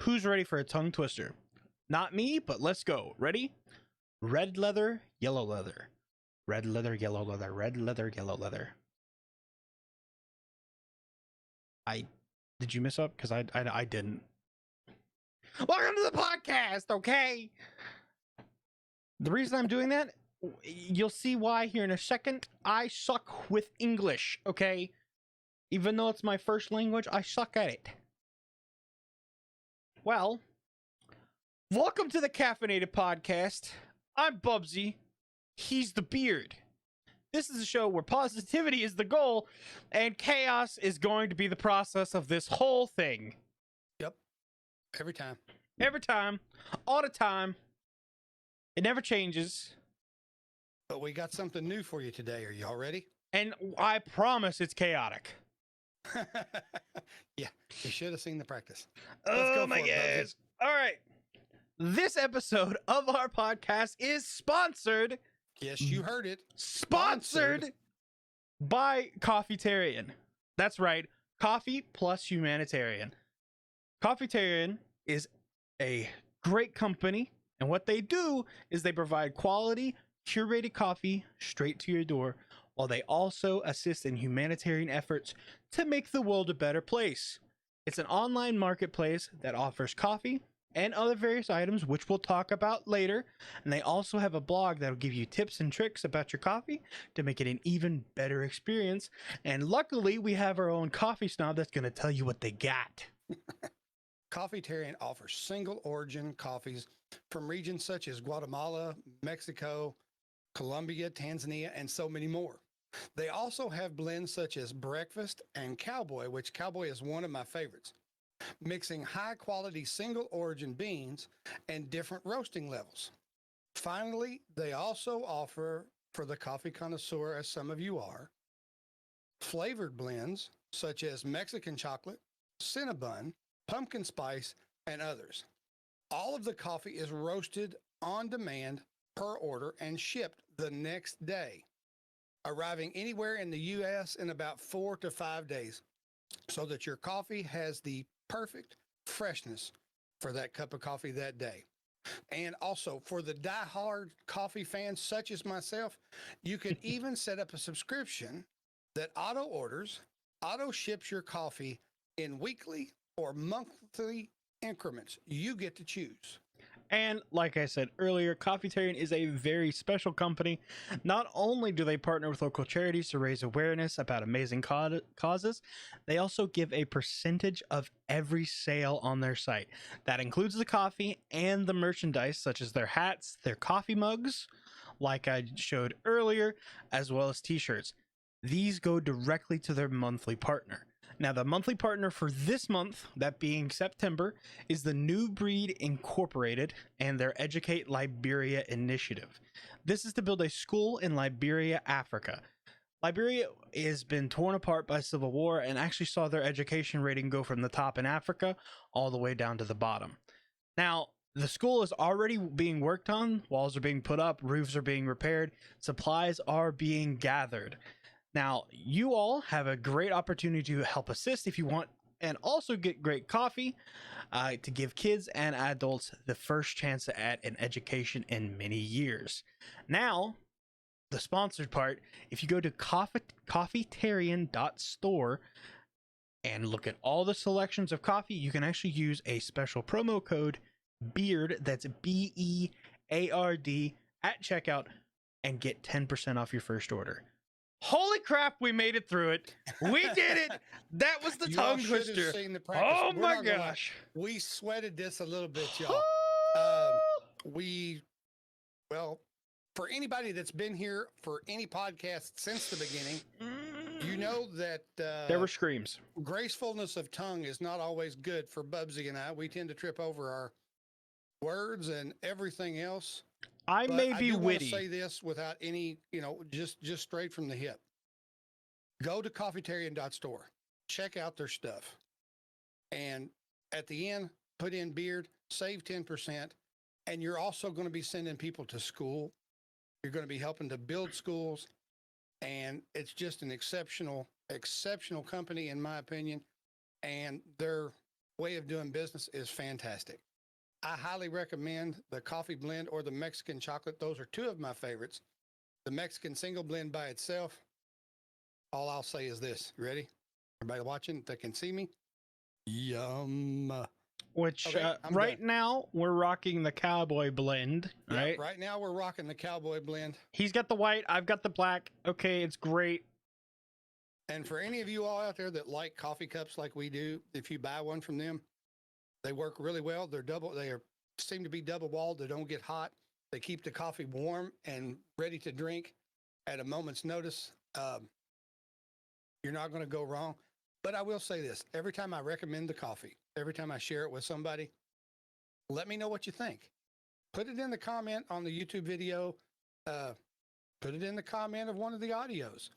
Who's ready for a tongue twister? Not me, but let's go. Ready? Red leather, yellow leather. Red leather, yellow leather. Red leather, yellow leather. Did you miss up? Because I didn't. Welcome to the podcast, okay? The reason I'm doing that, you'll see why here in a second. I suck with English, okay? Even though it's my first language, I suck at it. Well, welcome to the Caffeinated Podcast. I'm BUBBZI. He's the beard. This is a show where positivity is the goal, and chaos is going to be the process of this whole thing. Yep. Every time. Every time. All the time. It never changes. But we got something new for you today. Are y'all ready? And I promise it's chaotic. Yeah, you should have seen the practice. Oh my gosh. All right. This episode of our podcast is sponsored. Yes, you heard it. Sponsored by Coffeetarian. That's right. Coffee plus humanitarian. Coffeetarian is a great company, and what they do is they provide quality, curated coffee straight to your door, while they also assist in humanitarian efforts to make the world a better place. It's an online marketplace that offers coffee and other various items, which we'll talk about later. And they also have a blog that'll give you tips and tricks about your coffee to make it an even better experience. And luckily, we have our own coffee snob that's going to tell you what they got. Coffeetarian offers single origin coffees from regions such as Guatemala, Mexico, Colombia, Tanzania, and so many more. They also have blends such as Breakfast and Cowboy, which Cowboy is one of my favorites, mixing high quality single origin beans and different roasting levels. Finally, they also offer, for the coffee connoisseur as some of you are, flavored blends such as Mexican chocolate, Cinnabon, pumpkin spice, and others. All of the coffee is roasted on demand per order and shipped the next day, arriving anywhere in the U.S. in about 4 to 5 days, so that your coffee has the perfect freshness for that cup of coffee that day. And also, for the die-hard coffee fans such as myself, you can even set up a subscription that auto ships your coffee in weekly or monthly increments. You get to choose. And like I said earlier, Coffeetarian is a very special company. Not only do they partner with local charities to raise awareness about amazing causes, they also give a percentage of every sale on their site. That includes the coffee and the merchandise, such as their hats, their coffee mugs, like I showed earlier, as well as t-shirts. These go directly to their monthly partner. Now, the monthly partner for this month, that being September, is the New Breed Incorporated and their Educate Liberia initiative. This is to build a school in Liberia, Africa. Liberia has been torn apart by civil war and actually saw their education rating go from the top in Africa all the way down to the bottom. Now, the school is already being worked on. Walls are being put up, roofs are being repaired, supplies are being gathered. Now, you all have a great opportunity to help assist if you want, and also get great coffee to give kids and adults the first chance at an education in many years. Now, the sponsored part, if you go to coffeetarian.store and look at all the selections of coffee, you can actually use a special promo code BEARD, that's BEARD, at checkout and get 10% off your first order. Holy crap, we made it through it. We did it. That was the tongue twister. Oh my gosh. We sweated this a little bit, y'all. Well, for anybody that's been here for any podcast since the beginning, you know that there were screams. Gracefulness of tongue is not always good for BUBBZI and I. We tend to trip over our words and everything else. I may be witty. I say this without any, just straight from the hip. Go to coffeetarian.store. Check out their stuff. And at the end, put in beard, save 10%. And you're also going to be sending people to school. You're going to be helping to build schools. And it's just an exceptional company, in my opinion. And their way of doing business is fantastic. I highly recommend the coffee blend or the Mexican chocolate. Those are two of my favorites. The Mexican single blend by itself, all I'll say is this. You ready? Everybody watching that can see me? Yum. Which Okay, right done. now we're rocking the cowboy blend, Yeah, right? right now we're rocking the cowboy blend. He's got the white, I've got the black. Okay, it's great. And for any of you all out there that like coffee cups like we do, if you buy one from them, they work really well. Seem to be double walled. They don't get hot. They keep the coffee warm and ready to drink at a moment's notice. You're not going to go wrong. But I will say this, every time I recommend the coffee, every time I share it with somebody, let me know what you think. Put it in the comment on the YouTube video. Put it in the comment of one of the audios.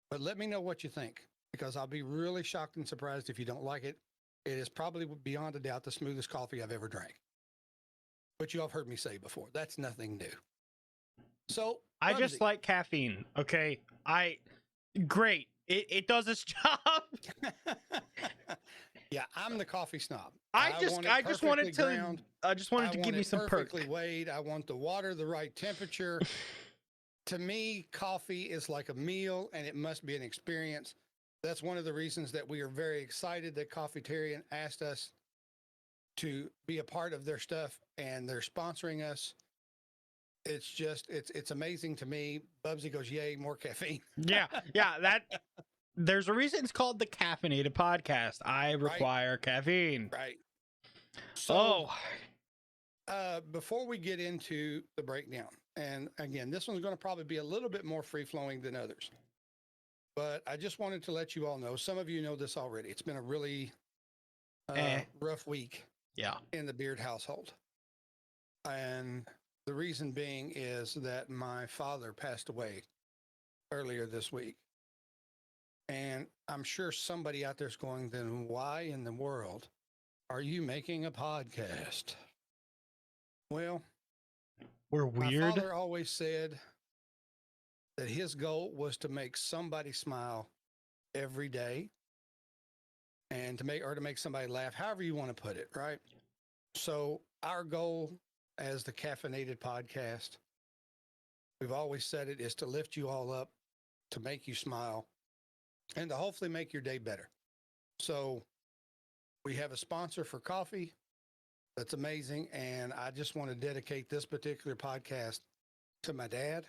But let me know what you think, because I'll be really shocked and surprised if you don't like it. It is probably beyond a doubt the smoothest coffee I've ever drank. But you all have heard me say before, that's nothing new. So I just like caffeine. Okay. Great. It does its job. Yeah, I'm the coffee snob. I just wanted to give you some perfectly perk. weighed. I want the water the right temperature. To me, coffee is like a meal, and it must be an experience. That's one of the reasons that we are very excited that Coffeetarian asked us to be a part of their stuff, and they're sponsoring us. It's just, it's amazing to me. BUBBZI goes, yay, more caffeine. Yeah. There's a reason it's called the Caffeinated Podcast. I require caffeine. Right. So, before we get into the breakdown, and again, this one's going to probably be a little bit more free-flowing than others, but I just wanted to let you all know, some of you know this already. It's been a really rough week in the Beard household. And the reason being is that my father passed away earlier this week. And I'm sure somebody out there's going, then why in the world are you making a podcast? Well, we're weird. My father always said that his goal was to make somebody smile every day and to make somebody laugh, however you want to put it, right? So our goal as the Caffeinated Podcast, we've always said it, is to lift you all up, to make you smile, and to hopefully make your day better. So we have a sponsor for coffee. That's amazing. And I just want to dedicate this particular podcast to my dad.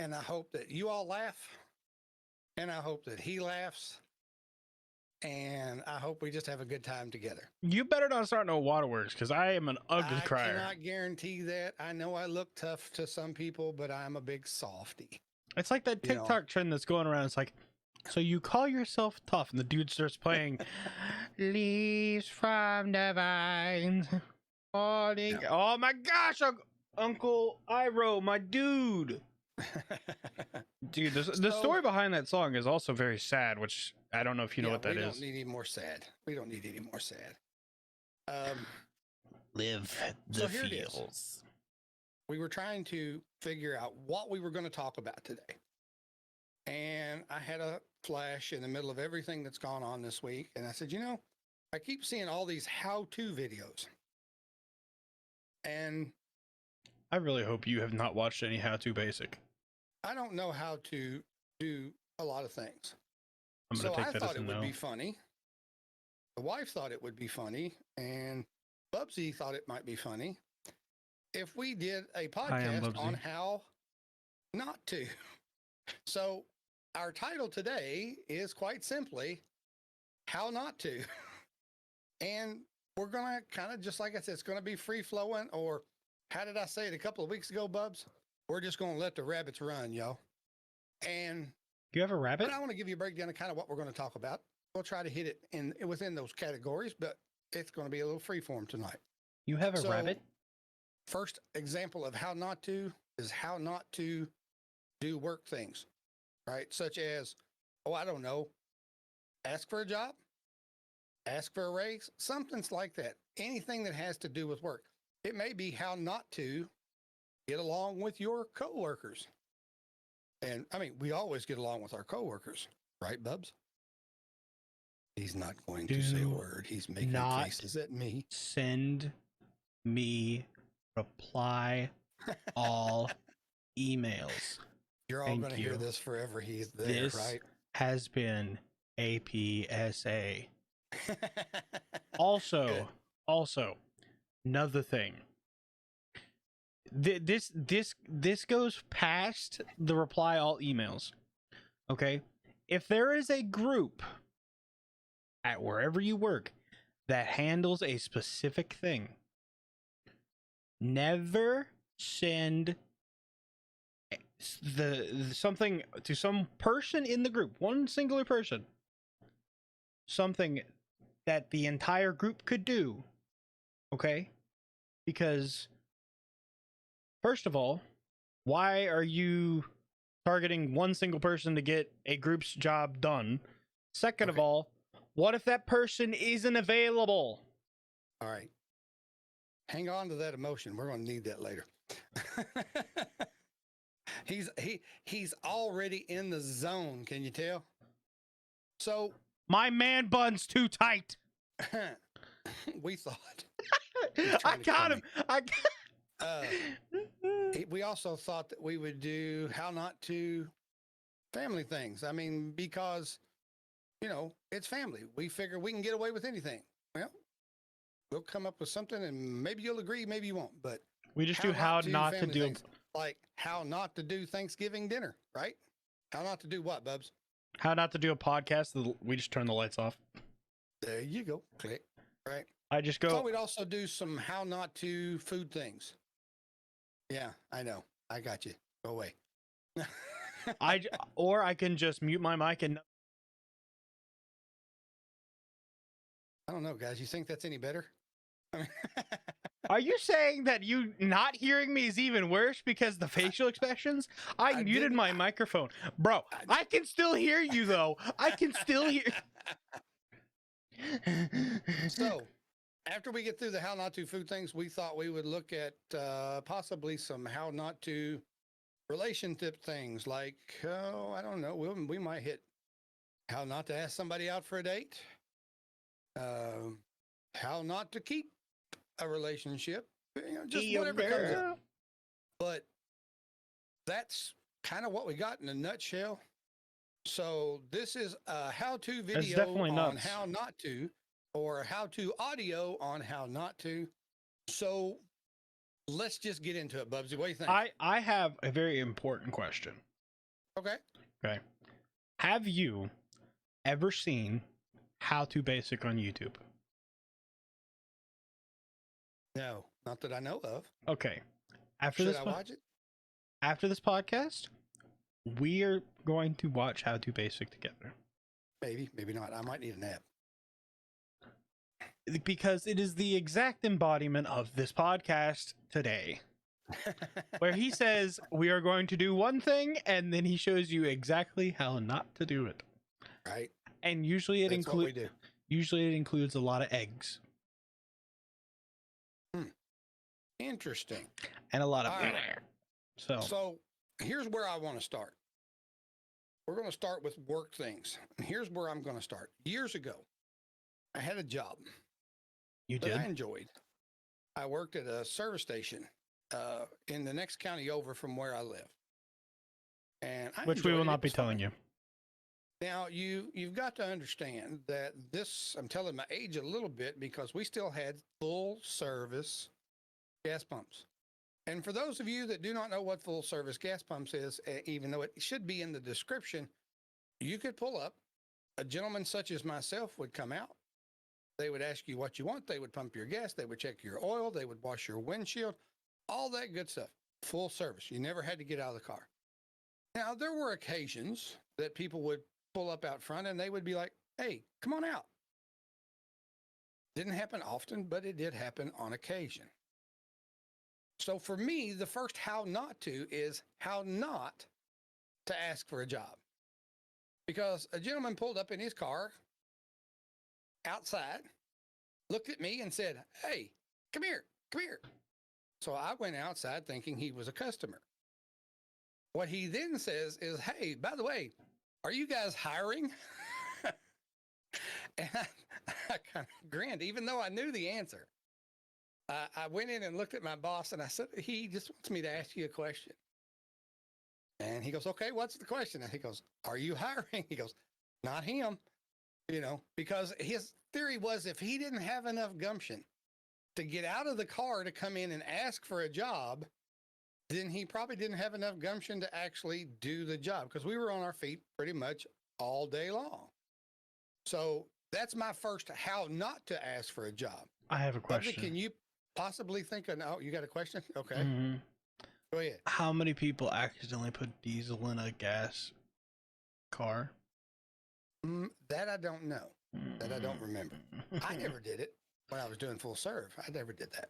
And I hope that you all laugh. And I hope that he laughs. And I hope we just have a good time together. You better not start no waterworks, because I am an ugly crier. I cannot guarantee that. I know I look tough to some people, but I'm a big softy. It's like that TikTok trend that's going around. It's like, so you call yourself tough, and the dude starts playing Leaves from the Vines falling. Yeah. Oh my gosh, Uncle Iroh, my dude. Dude, the story behind that song is also very sad, which I don't know if you know what that is. We don't need any more sad. We don't need any more sad. Live the feels. We were trying to figure out what we were going to talk about today. And I had a flash in the middle of everything that's gone on this week. And I said, I keep seeing all these how-to videos. And I really hope you have not watched any how-to basic. I don't know how to do a lot of things. So I thought it would be funny. The wife thought it would be funny. And BUBBZI thought it might be funny if we did a podcast on how not to. So our title today is quite simply How Not To. And we're going to kind of, just like I said, it's going to be free flowing, or how did I say it a couple of weeks ago, Bubs? We're just going to let the rabbits run, yo. And you have a rabbit? But I want to give you a breakdown of kind of what we're going to talk about. We'll try to hit it within those categories, but it's going to be a little free form tonight. You have a rabbit? First example of how not to is how not to do work things, right? Such as, I don't know, ask for a job, ask for a raise, something like that. Anything that has to do with work. It may be how not to get along with your coworkers. And I mean, we always get along with our coworkers, right, Bubs? He's not going to say a word. He's making not faces at me. Send me reply all emails. You're all going to hear this forever. He's there, this right? Has been APSA. Also, another thing. This goes past the reply all emails. Okay? If there is a group at wherever you work that handles a specific thing, never send something to some person in the group, one singular person, something that the entire group could do. Okay? Because first of all, why are you targeting one single person to get a group's job done? Second of all, what if that person isn't available? All right. Hang on to that emotion. We're going to need that later. He's already in the zone. Can you tell? So my man bun's too tight. We thought. I got him. We also thought that we would do how not to family things. I mean, because, you know, it's family. We figure we can get away with anything. Well, we'll come up with something and maybe you'll agree, maybe you won't. But we just do how not to do things, like how not to do Thanksgiving dinner, right? How not to do what, Bubs? How not to do a podcast. We just turn the lights off. There you go. Click. Right. I just go. Thought we'd also do some how not to food things. Yeah, I know. I got you. Go away. Or I can just mute my mic and. I don't know, guys. You think that's any better? Are you saying that you not hearing me is even worse because the facial expressions? I muted my microphone. Bro, I can still hear you, though. I can still hear. So, after we get through the how not to food things, we thought we would look at possibly some how not to relationship things like, I don't know, we might hit how not to ask somebody out for a date, how not to keep a relationship, you know, just whatever comes up. But that's kind of what we got in a nutshell. So this is a how-to video on how not to, or a how-to audio on how not to. So let's just get into it, Bubsy. What do you think? I have a very important question. Okay. Have you ever seen How to Basic on YouTube? No, not that I know of. Okay. Should I watch it? After this podcast, we are going to watch How to Basic together. Maybe, maybe not. I might need a nap. Because it is the exact embodiment of this podcast today. Where he says we are going to do one thing and then he shows you exactly how not to do it. Right. And usually it includes a lot of eggs. Interesting. And a lot of So here's where I want to start. We're going to start with work things. And here's where I'm going to start. Years ago, I had a job. You did? That I enjoyed. I worked at a service station in the next county over from where I live. And which we will not be telling you. Now, you've got to understand that this, I'm telling my age a little bit because we still had full service gas pumps. And for those of you that do not know what full service gas pumps is, even though it should be in the description, you could pull up. A gentleman such as myself would come out. They would ask you what you want. They would pump your gas. They would check your oil. They would wash your windshield, all that good stuff. Full service. You never had to get out of the car. Now, there were occasions that people would pull up out front and they would be like, hey, come on out. Didn't happen often, but it did happen on occasion. So for me, the first how not to is how not to ask for a job. Because a gentleman pulled up in his car outside, looked at me and said, hey, come here. So I went outside thinking he was a customer. What he then says is, hey, by the way, are you guys hiring? And I kind of grinned, even though I knew the answer. I went in and looked at my boss and I said, he just wants me to ask you a question. And he goes, okay, what's the question? And he goes, are you hiring? He goes, not him, because his theory was if he didn't have enough gumption to get out of the car to come in and ask for a job, then he probably didn't have enough gumption to actually do the job, because we were on our feet pretty much all day long. So that's my first how not to ask for a job. I have a question. Can you possibly think of, you got a question? Okay. Mm-hmm. Go ahead. How many people accidentally put diesel in a gas car? That I don't know. That I don't remember. I never did it when I was doing full serve. I never did that.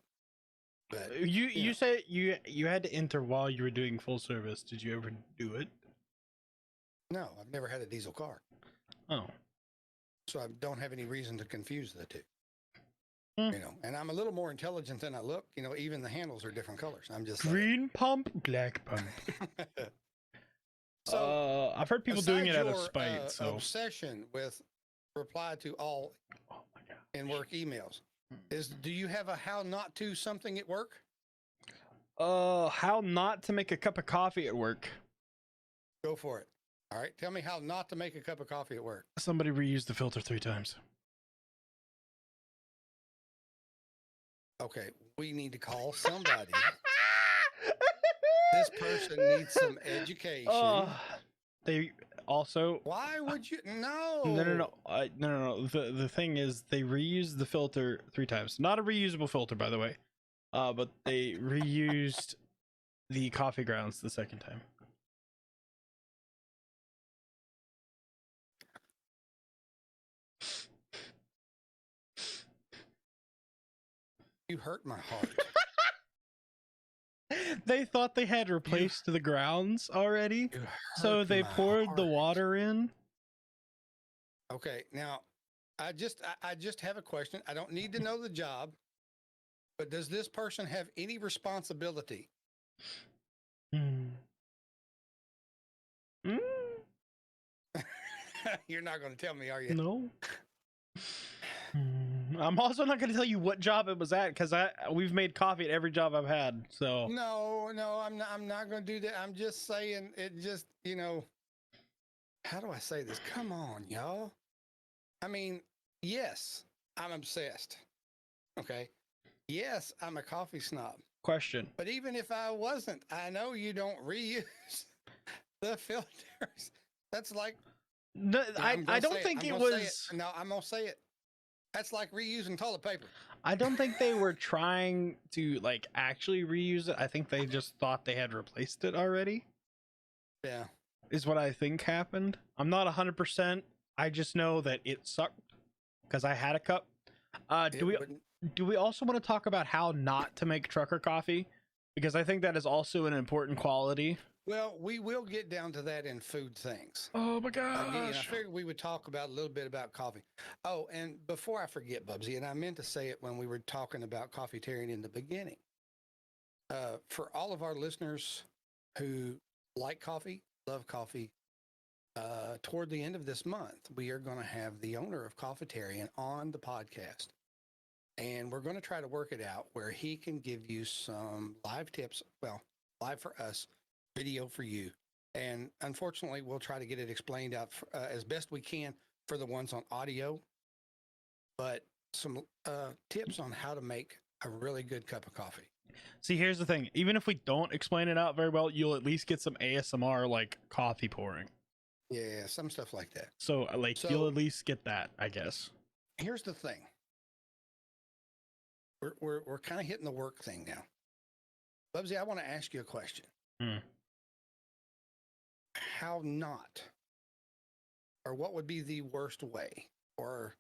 But you said you had to enter while you were doing full service. Did you ever do it? No, I've never had a diesel car. Oh. So I don't have any reason to confuse the two. And I'm a little more intelligent than I look. Even the handles are different colors. I'm just green pump, black pump. So I've heard people doing it out of spite. So obsession with reply to all in work emails do you have a how not to something at work? How not to make a cup of coffee at work. Go for it. All right, tell me how not to make a cup of coffee at work. Somebody reused the filter 3 times. Okay, we need to call somebody. This person needs some education. They also. Why would you? No. No. The thing is, they reused the filter 3 times. Not a reusable filter, by the way. But they reused the coffee grounds the second time. You hurt my heart. They thought they had replaced the grounds already, so they poured the water in. Okay, now I just have a question. I don't need to know the job, but does this person have any responsibility? You're not going to tell me, are you? No. I'm also not going to tell you what job it was at, because we've made coffee at every job I've had. So no, I'm not going to do that. I'm just saying it. Just how do I say this? Come on, y'all. I mean, yes, I'm obsessed. Okay. Yes, I'm a coffee snob. Question. But even if I wasn't, I know you don't reuse the filters. That's like. No, I don't think it was. No, I'm gonna say it. That's like reusing toilet paper. I don't think they were trying to actually reuse it. I think they just thought they had replaced it already. Yeah. Is what I think happened. I'm not 100%. I just know that it sucked because I had a cup. Do we also want to talk about how not to make trucker coffee? Because I think that is also an important quality. Well, we will get down to that in food things. Oh my gosh. I figured we would talk about a little bit about coffee. Oh, and before I forget, BUBBZI, and I meant to say it when we were talking about Coffeetarian in the beginning. For all of our listeners who like coffee, love coffee, toward the end of this month, we are going to have the owner of Coffeetarian on the podcast. And we're going to try to work it out where he can give you some live tips. Well, live for us. Video for you, and unfortunately we'll try to get it explained out as best we can for the ones on audio, but some tips on how to make a really good cup of coffee. See, here's the thing, even if we don't explain it out very well, you'll at least get some ASMR like coffee pouring. Yeah, some stuff like that. So you'll at least get that, I guess. Here's the thing, we're kind of hitting the work thing now. BUBBZI, I want to ask you a question. How not, or what would be the worst way, or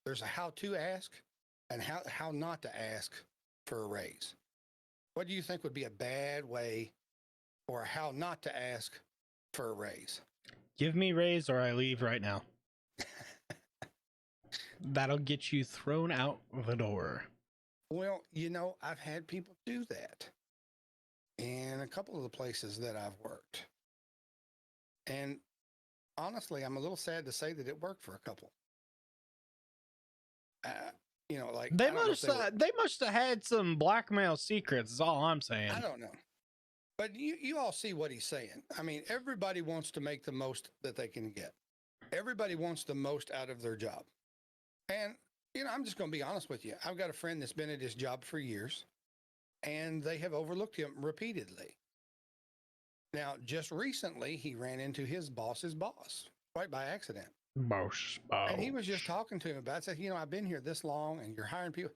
there's a how to ask and how not to ask for a raise. What do you think would be a bad way or how not to ask for a raise? Give me raise or I leave right now. That'll get you thrown out the door. Well, I've had people do that in a couple of the places that I've worked. And honestly, I'm a little sad to say that it worked for a couple. You know, like They I don't know if they must have had some blackmail secrets. Is all I'm saying. I don't know. But you all see what he's saying. I mean, everybody wants to make the most that they can get. Everybody wants the most out of their job. And, you know, I'm just going to be honest with you. I've got a friend that's been at his job for years, and they have overlooked him repeatedly. Now, just recently, he ran into his boss's boss, right by accident. Boss. And he was just talking to him about it. Said, you know, I've been here this long, and you're hiring people.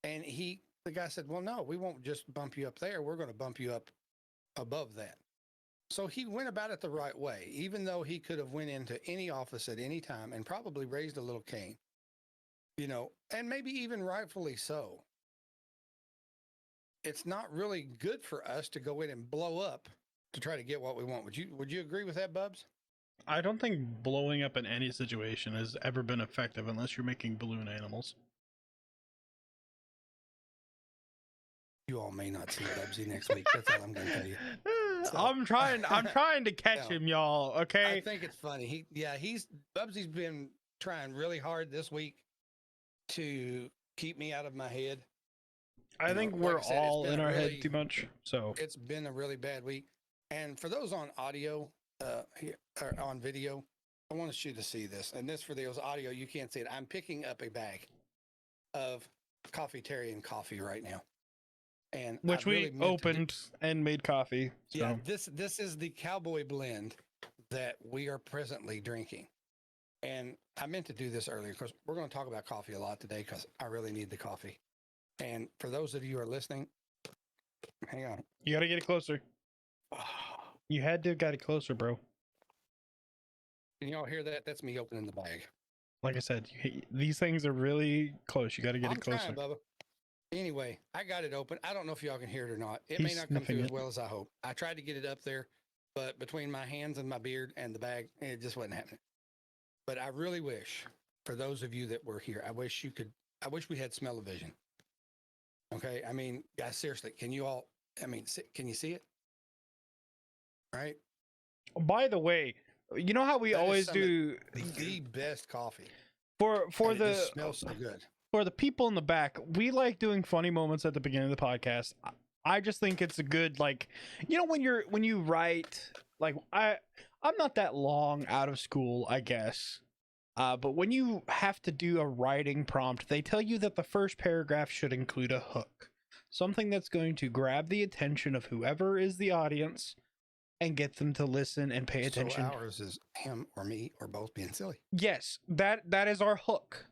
And the guy said, well, no, we won't just bump you up there. We're going to bump you up above that. So he went about it the right way, even though he could have went into any office at any time and probably raised a little cane, you know, and maybe even rightfully so. It's not really good for us to go in and blow up to try to get what we want. Would you agree with that, Bubs? I don't think blowing up in any situation has ever been effective unless you're making balloon animals. You all may not see BUBBZI next week. That's all I'm going to tell you. So, I'm trying to catch him, y'all. Okay. I think it's funny. BUBBZI's been trying really hard this week to keep me out of my head. I think we're all in our head too much. So it's been a really bad week. And for those on audio, or on video, I want you to see this. And this for those audio, you can't see it. I'm picking up a bag of Coffeetarian coffee right now. And which we opened and made coffee. So. Yeah, this is the cowboy blend that we are presently drinking. And I meant to do this earlier because we're going to talk about coffee a lot today because I really need the coffee. And for those of you who are listening, hang on. You got to get it closer. You had to have got it closer, bro. Can you all hear that? That's me opening the bag. Like I said, these things are really close. You got to get it closer. Trying, Bubba. Anyway, I got it open. I don't know if y'all can hear it or not. It may not come through as well as I hope. I tried to get it up there, but between my hands and my beard and the bag, it just wasn't happening. But I really wish, for those of you that were here, I wish we had smell-o-vision. Okay? I mean, guys, seriously, can you see it? Right? By the way, you know how we always do the best coffee. For the it smells so good. For the people in the back, we like doing funny moments at the beginning of the podcast. I just think it's a good, like, you know, when you write, like, I'm not that long out of school, I guess. But when you have to do a writing prompt, they tell you that the first paragraph should include a hook. Something that's going to grab the attention of whoever is the audience and get them to listen and pay attention. So ours is him or me or both being silly. Yes, that is our hook.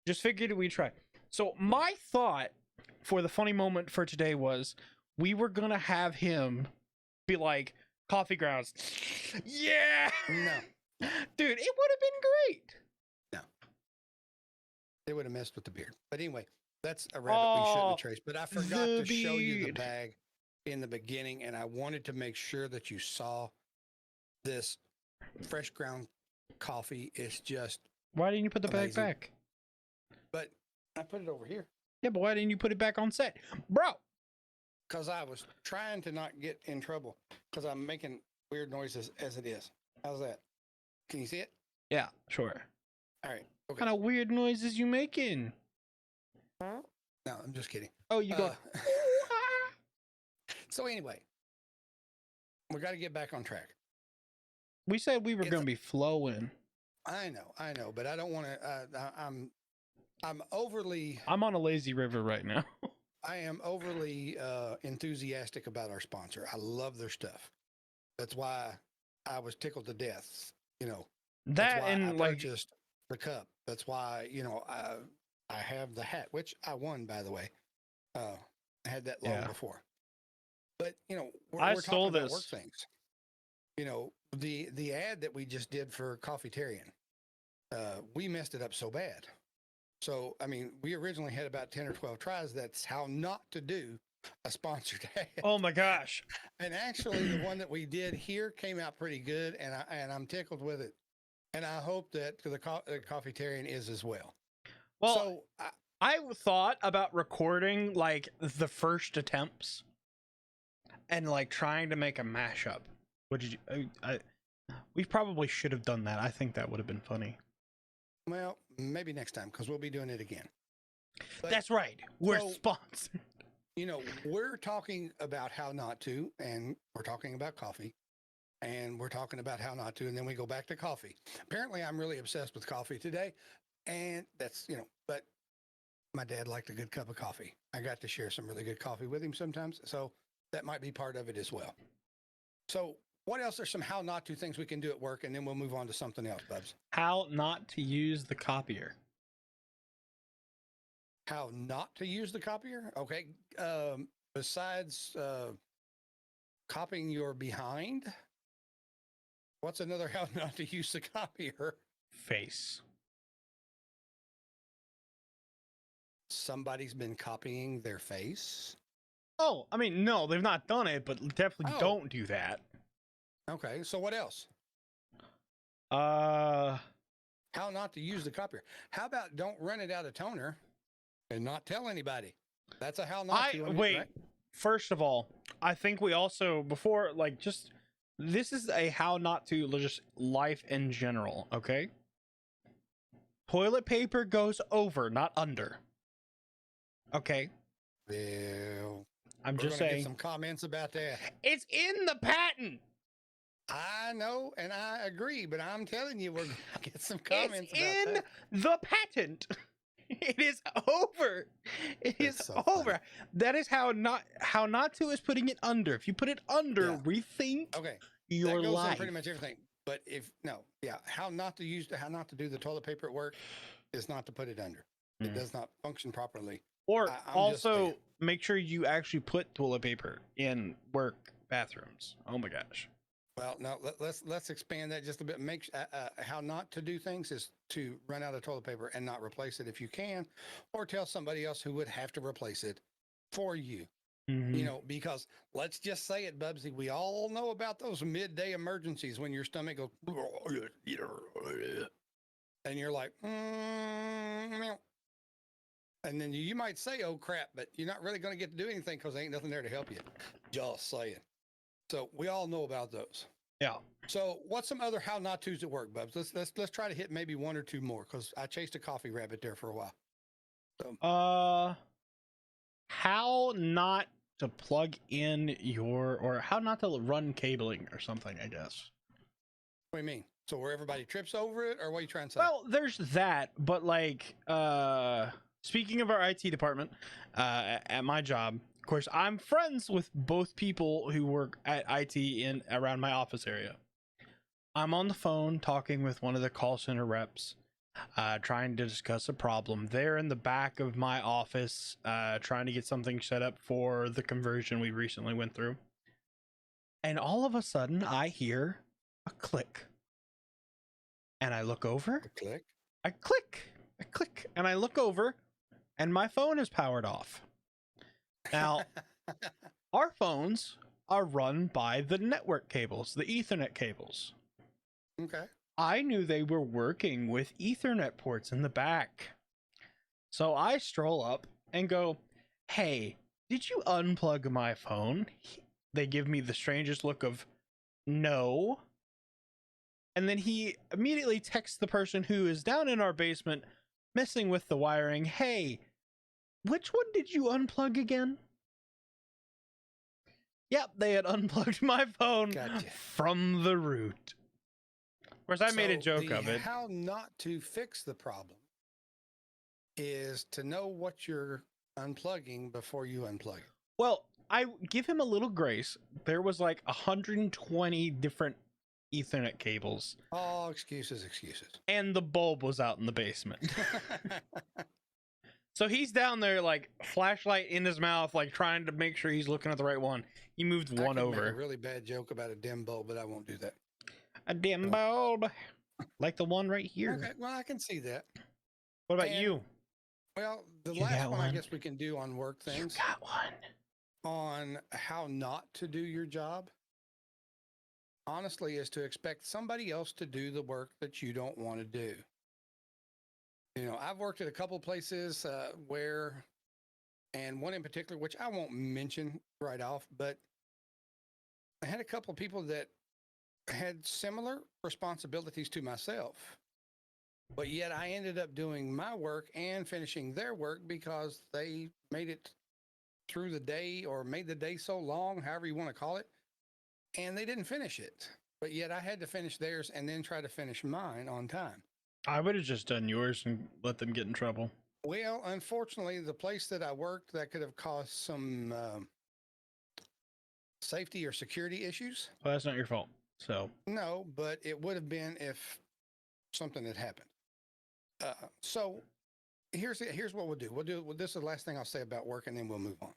Just figured we try. So my thought for the funny moment for today was we were gonna have him be like, coffee grounds. Yeah. No. Dude, it would have been great. No. They would have messed with the beard. But anyway, that's a rabbit we shouldn't have traced. But I forgot to show you the bag in the beginning, and I wanted to make sure that you saw this fresh ground coffee. Is just why didn't you put the amazing. bag back? But I put it over here. Yeah, but why didn't you put it back on set? Bro! Because I was trying to not get in trouble because I'm making weird noises as it is. How's that? Can you see it? Yeah, sure. All right. Okay. What kind of weird noises you making? No, I'm just kidding. Oh, you go. So anyway, we got to get back on track. We said we were going to be flowing. I know, but I don't want to. I'm overly. I'm on a lazy river right now. I am overly enthusiastic about our sponsor. I love their stuff. That's why I was tickled to death. You know, that and I purchased the cup. That's why I have the hat, which I won, by the way. I had that long before. But we're talking about work things. The ad that we just did for Coffeetarian, we messed it up so bad. So, I mean, we originally had about 10 or 12 tries. That's how not to do a sponsored ad. Oh my gosh. And actually the one that we did here came out pretty good, and I'm tickled with it. And I hope that the Coffeetarian is as well. Well, so I thought about recording like the first attempts and like trying to make a mashup. What did you we probably should have done that. I think that would have been funny. Well, maybe next time because we'll be doing it again. But, That's right. We're so- sponsored. We're talking about how not to, and we're talking about coffee, and we're talking about how not to, and then we go back to coffee. Apparently, I'm really obsessed with coffee today, and that's, but my dad liked a good cup of coffee. I got to share some really good coffee with him sometimes, so that might be part of it as well. So what else are some how not to things we can do at work, and then we'll move on to something else, Bubs. How not to use the copier. How not to use the copier? Okay. Besides copying your behind, what's another how not to use the copier? Face. Somebody's been copying their face. Oh, I mean, no, they've not done it, but definitely Oh. don't do that. Okay. So what else? Uh, How not to use the copier. How about don't run it out of toner and not tell anybody? That's a how not to. wait. Right? First of all, I think we also before this is a how not to just life in general. Okay. Toilet paper goes over, not under. Okay. Well, I'm we're just gonna get saying. some comments about that. It's in the patent. I know, and I agree, but I'm telling you, we're going to get some It's comments about in that. the patent. It is over. It is That's so over. funny. That is how not to is putting it under. If you put it under, Yeah. rethink Okay, your that goes life. in pretty much everything. But how not to do the toilet paper at work is not to put it under. It Mm. does not function properly. Or I'm just also saying. make sure you actually put toilet paper in work bathrooms. Oh my gosh. Well, no, let's expand that just a bit. How not to do things is to run out of toilet paper and not replace it if you can, or tell somebody else who would have to replace it for you. Mhm. Because let's just say it, BUBBZI, we all know about those midday emergencies when your stomach goes, and you're like, and then you might say, oh crap, but you're not really going to get to do anything because there ain't nothing there to help you. Just saying. So we all know about those. Yeah. So what's some other how not to's at work, Bubs? Let's try to hit maybe one or two more because I chased a coffee rabbit there for a while. So How not to plug in or how not to run cabling or something, I guess. what do you mean? So where everybody trips over it, or what are you trying to say? Well, there's that, but speaking of our IT department, at my job, of course, I'm friends with both people who work at IT in around my office area. I'm on the phone talking with one of the call center reps, trying to discuss a problem. They're in the back of my office, trying to get something set up for the conversion we recently went through. And all of a sudden, I hear a click. And I look over. Click. I click, and I look over, and my phone is powered off. Now, our phones are run by the network cables, the Ethernet cables. Okay. I knew they were working with Ethernet ports in the back. So I stroll up and go, hey, did you unplug my phone? They give me the strangest look of no. And then he immediately texts the person who is down in our basement messing with the wiring, hey, which one did you unplug again? Yep, they had unplugged my phone Gotcha. from the root. Of course, I made a So joke of it. How not to fix the problem is to know what you're unplugging before you unplug it. Well, I give him a little grace. There was like 120 different Ethernet cables, Oh, excuses. and the bulb was out in the basement. So he's down there, like flashlight in his mouth, like trying to make sure he's looking at the right one. He moved one I could over. make a really bad joke about a dim bulb, but I won't do that. A dim bulb, like the one right here. Okay, well, I can see that. What about And- you? Well, the You last got one I one? guess we can do on work things Got one. on how not to do your job, honestly, is to expect somebody else to do the work that you don't want to do. I've worked at a couple places where, and one in particular, which I won't mention right off, but I had a couple of people that had similar responsibilities to myself. But yet I ended up doing my work and finishing their work because they made it through the day or made the day so long, however you want to call it, and they didn't finish it. But yet I had to finish theirs and then try to finish mine on time. I would have just done yours and let them get in trouble. Well, unfortunately, the place that I worked, that could have caused some safety or security issues. Well, that's not your fault. So No, but it would have been if something had happened. So here's what we'll do. This is the last thing I'll say about work, and then we'll move on.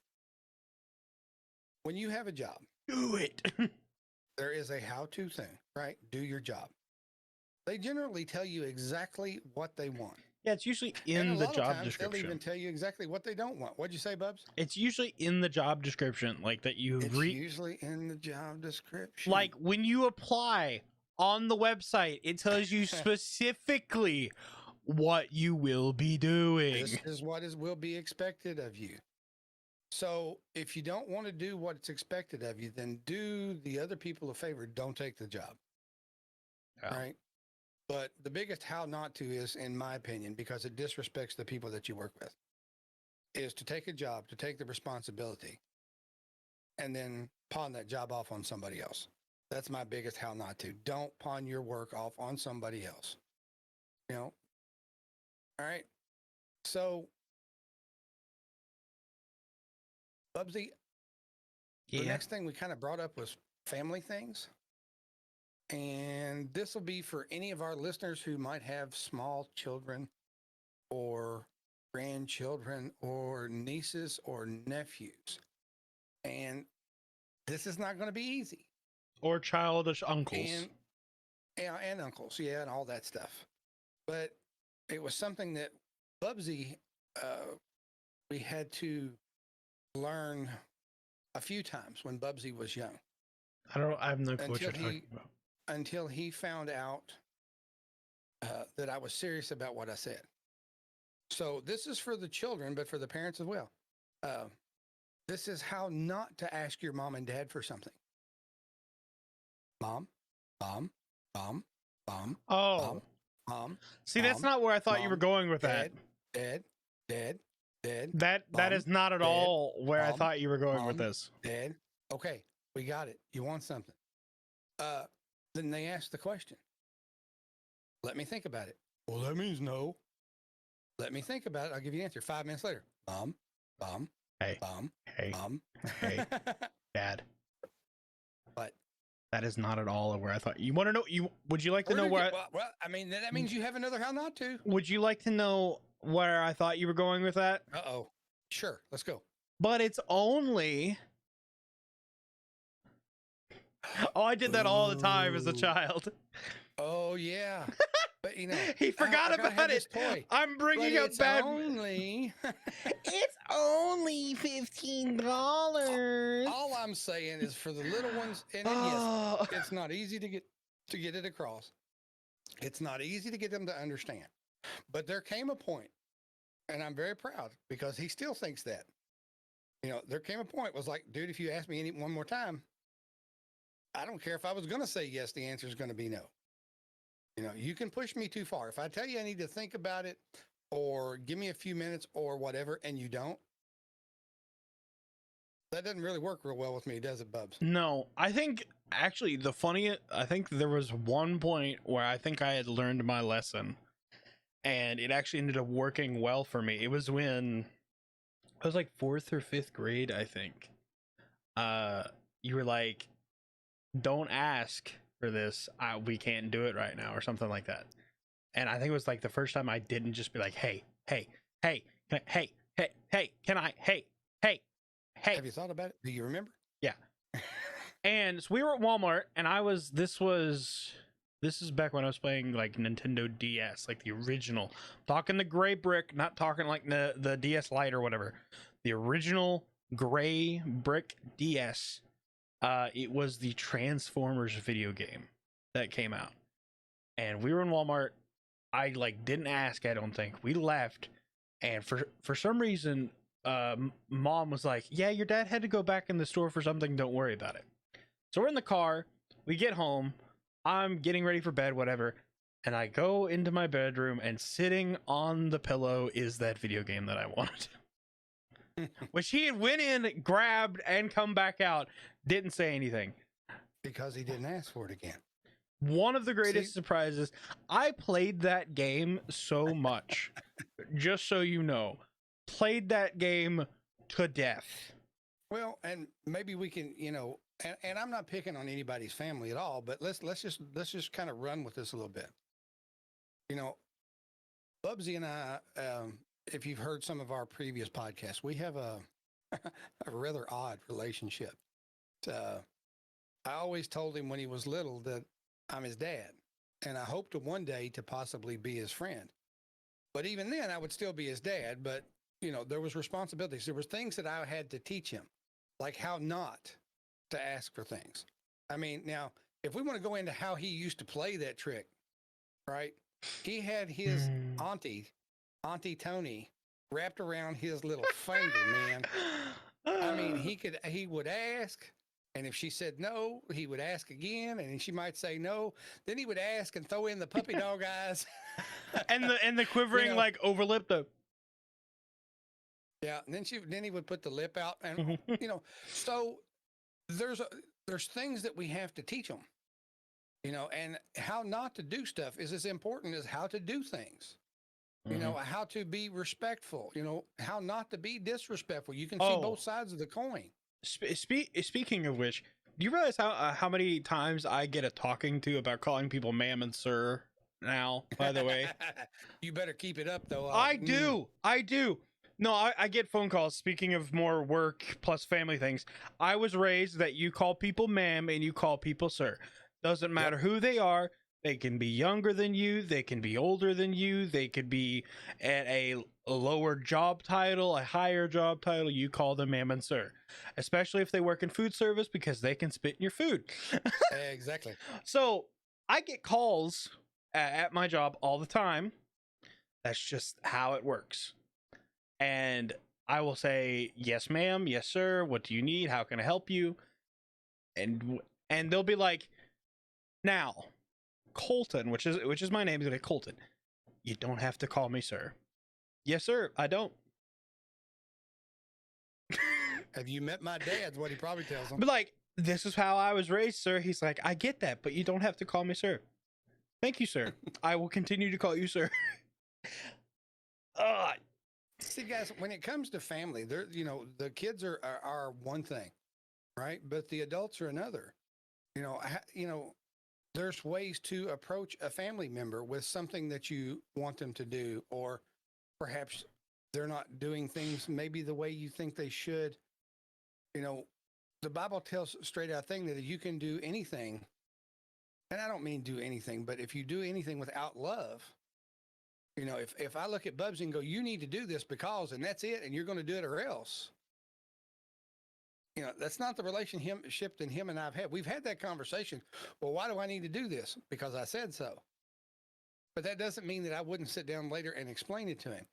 When you have a job, do it. there is a how-to thing, right? Do your job. They generally tell you exactly what they want. Yeah, it's usually in the job description. They'll even tell you exactly what they don't want. What'd you say, Bubs? It's usually in the job description, like that you It's usually in the job description. Like when you apply on the website, it tells you specifically what you will be doing. This is what will be expected of you. So if you don't want to do what's expected of you, then do the other people a favor. Don't take the job. Yeah. Right? But the biggest how not to is, in my opinion, because it disrespects the people that you work with, is to take a job, to take the responsibility, and then pawn that job off on somebody else. That's my biggest how not to. Don't pawn your work off on somebody else. You know? All right. So, BUBBZI, the next thing we kind of brought up was family things. And this will be for any of our listeners who might have small children or grandchildren or nieces or nephews. And this is not going to be easy. Or childish uncles. And uncles, yeah, and all that stuff. But it was something that BUBBZI, we had to learn a few times when BUBBZI was young. I have no clue what you're talking about. Until he found out that I was serious about what I said. So this is for the children, but for the parents as well. This is how not to ask your mom and dad for something. Mom. Oh. Mom. See, that's not where I thought you were going with that. Dad. That is not at all where I thought you were going with this. Dad. Okay, we got it. You want something. Then they ask the question. Let me think about it. Well, that means no. Let me think about it. I'll give you the answer. 5 minutes later. Mom. Hey. Mom. Hey. Mom. Hey. Dad. What? That is not at all where I thought. You want to know? Would you like to know where? Well, I mean, that means you have another how not to. Would you like to know where I thought you were going with that? Uh-oh. Sure. Let's go. But it's only. Oh, I did that all the time as a child. Oh, yeah. But, you know. He forgot about it. Toy. I'm bringing up bad. It's only $15. All I'm saying is for the little ones, and yes, it's not easy to get it across. It's not easy to get them to understand. But there came a point, and I'm very proud because he still thinks that. You know, there came a point was like, dude, if you ask me one more time, I don't care if I was going to say yes, the answer is going to be no. You know, you can push me too far. If I tell you I need to think about it or give me a few minutes or whatever, and you don't, that doesn't really work real well with me, does it, Bubs? No, I think actually I think there was one point where I think I had learned my lesson and it actually ended up working well for me. It was when I was like 4th or 5th grade, I think. You were like, don't ask for this. We can't do it right now or something like that. And I think it was like the first time I didn't just be like, hey, can I. Have you thought about it? Do you remember? Yeah. And so we were at Walmart and this is back when I was playing like Nintendo DS, like the original. Talking the gray brick, not talking like the DS Lite or whatever. The original gray brick DS. It was the Transformers video game that came out. And we were in Walmart. I like didn't ask, I don't think. We left. And for some reason, Mom was like, yeah, your dad had to go back in the store for something. Don't worry about it. So we're in the car. We get home. I'm getting ready for bed, whatever. and I go into my bedroom, and sitting on the pillow is that video game that I wanted. Which he had went in, grabbed, and come back out. Didn't say anything. Because he didn't ask for it again. One of the greatest surprises. I played that game so much. Just so you know. Played that game to death. Well, and maybe we can, and I'm not picking on anybody's family at all, but let's just kind of run with this a little bit. BUBBZI and I, if you've heard some of our previous podcasts, we have a rather odd relationship. I always told him when he was little that I'm his dad, and I hope to one day to possibly be his friend. But even then, I would still be his dad. But there was responsibilities. There was things that I had to teach him, like how not to ask for things. I mean, now if we want to go into how he used to play that trick, right? He had his Auntie Tony, wrapped around his little finger, man. I mean, he would ask, and if she said no, he would ask again, and she might say no. Then he would ask and throw in the puppy dog eyes, and the quivering like overlip though. Yeah, and then he would put the lip out, and so there's things that we have to teach them, and how not to do stuff is as important as how to do things. How to be respectful, how not to be disrespectful. You can see both sides of the coin. Speaking of which, do you realize how many times I get a talking to about calling people ma'am and sir now, by the way? You better keep it up, though. I do. No, I get phone calls. Speaking of more work plus family things, I was raised that you call people ma'am and you call people sir. Doesn't matter who they are. They can be younger than you. They can be older than you. They could be at a lower job title, a higher job title. You call them ma'am and sir, especially if they work in food service because they can spit in your food. Exactly. So I get calls at my job all the time. That's just how it works. And I will say, yes, ma'am. Yes, sir. What do you need? How can I help you? And they'll be like, now, Colton, which is my name, is like Colton. You don't have to call me sir. Yes, sir. I don't. Have you met my dad? What he probably tells them. But like, this is how I was raised, sir. He's like, I get that, but you don't have to call me sir. Thank you, sir. I will continue to call you sir. See, guys, when it comes to family, the kids are one thing, right? But the adults are another. There's ways to approach a family member with something that you want them to do, or perhaps they're not doing things maybe the way you think they should. The Bible tells straight out thing that you can do anything, and I don't mean do anything, but if you do anything without love, if I look at BUBBZI and go, you need to do this because, and that's it, and you're going to do it or else. That's not the relationship that him and I've had. We've had that conversation. Well, why do I need to do this? Because I said so. But that doesn't mean that I wouldn't sit down later and explain it to him.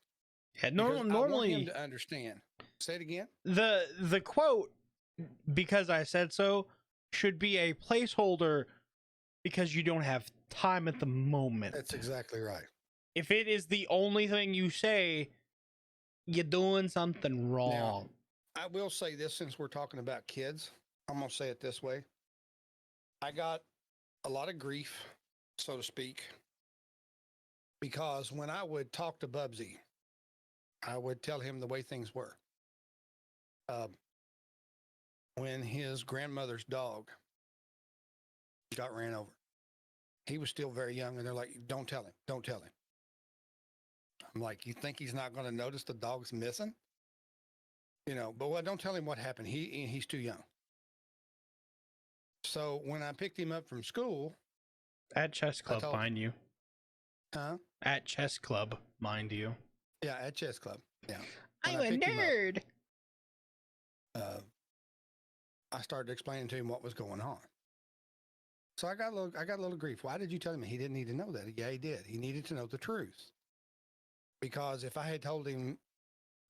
Yeah, normally, I want him to understand. Say it again. The quote, because I said so, should be a placeholder because you don't have time at the moment. That's exactly right. If it is the only thing you say, you're doing something wrong. Now, I will say this, since we're talking about kids, I'm going to say it this way. I got a lot of grief, so to speak, because when I would talk to BUBBZI, I would tell him the way things were. When his grandmother's dog got ran over, he was still very young, and they're like, don't tell him. I'm like, you think he's not going to notice the dog's missing? But don't tell him what happened. He's too young. So when I picked him up from school. At chess club, mind you. Huh? At chess club, mind you. Yeah, at chess club. Yeah. I'm a nerd. I started explaining to him what was going on. So I got a little grief. Why did you tell him he didn't need to know that? Yeah, he did. He needed to know the truth. Because if I had told him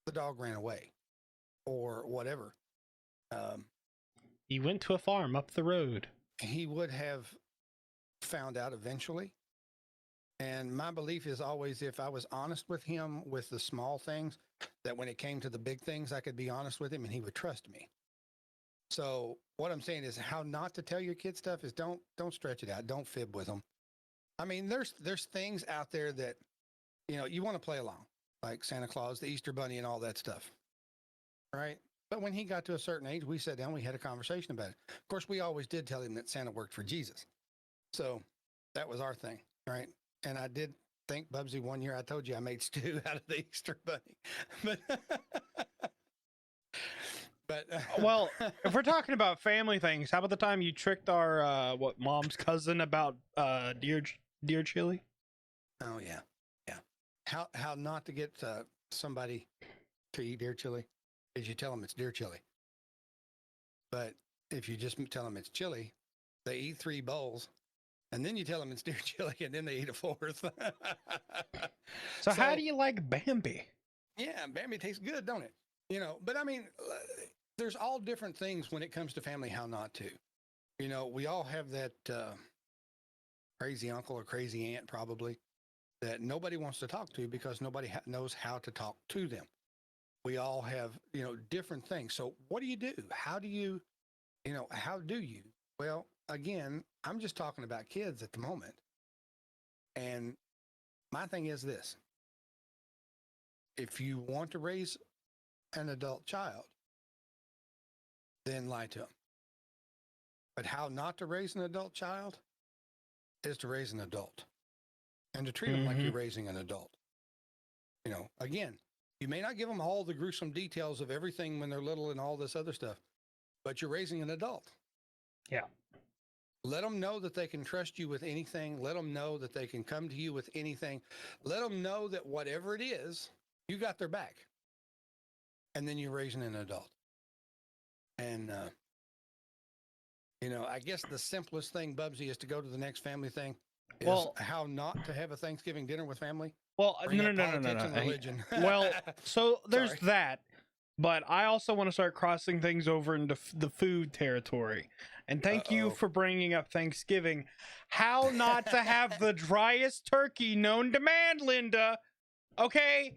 the dog ran away or whatever, he went to a farm up the road. He would have found out eventually. And my belief is always, if I was honest with him with the small things, that when it came to the big things, I could be honest with him and he would trust me. So what I'm saying is, how not to tell your kids stuff is don't stretch it out. Don't fib with them. I mean, there's things out there that, you want to play along, like Santa Claus, the Easter Bunny, and all that stuff. Right. But when he got to a certain age, we sat down, we had a conversation about it. Of course, we always did tell him that Santa worked for Jesus. So that was our thing. Right. And I did think, BUBBZI, one year I told you I made stew out of the Easter Bunny. But Well, if we're talking about family things, how about the time you tricked our mom's cousin about deer chili? Oh yeah, yeah. How not to get somebody to eat deer chili is you tell them it's deer chili. But if you just tell them it's chili, they eat 3 bowls, and then you tell them it's deer chili, and then they eat a 4th. So how do you like Bambi? Yeah, Bambi tastes good, don't it? But I mean, there's all different things when it comes to family, how not to. We all have that crazy uncle or crazy aunt probably that nobody wants to talk to because nobody knows how to talk to them. We all have, different things. So what do you do? How do you? Well, again, I'm just talking about kids at the moment. And my thing is this. If you want to raise an adult child, then lie to them. But how not to raise an adult child is to raise an adult and to treat them like you're raising an adult. Again, you may not give them all the gruesome details of everything when they're little and all this other stuff, but you're raising an adult. Yeah. Let them know that they can trust you with anything. Let them know that they can come to you with anything. Let them know that whatever it is, you got their back. And then you're raising an adult. And, I guess the simplest thing, BUBBZI, is to go to the next family thing. Well, how not to have a Thanksgiving dinner with family. Well, no. Religion. Well, so there's that. But I also want to start crossing things over into the food territory. And thank you for bringing up Thanksgiving. How not to have the driest turkey known to man, Linda. Okay?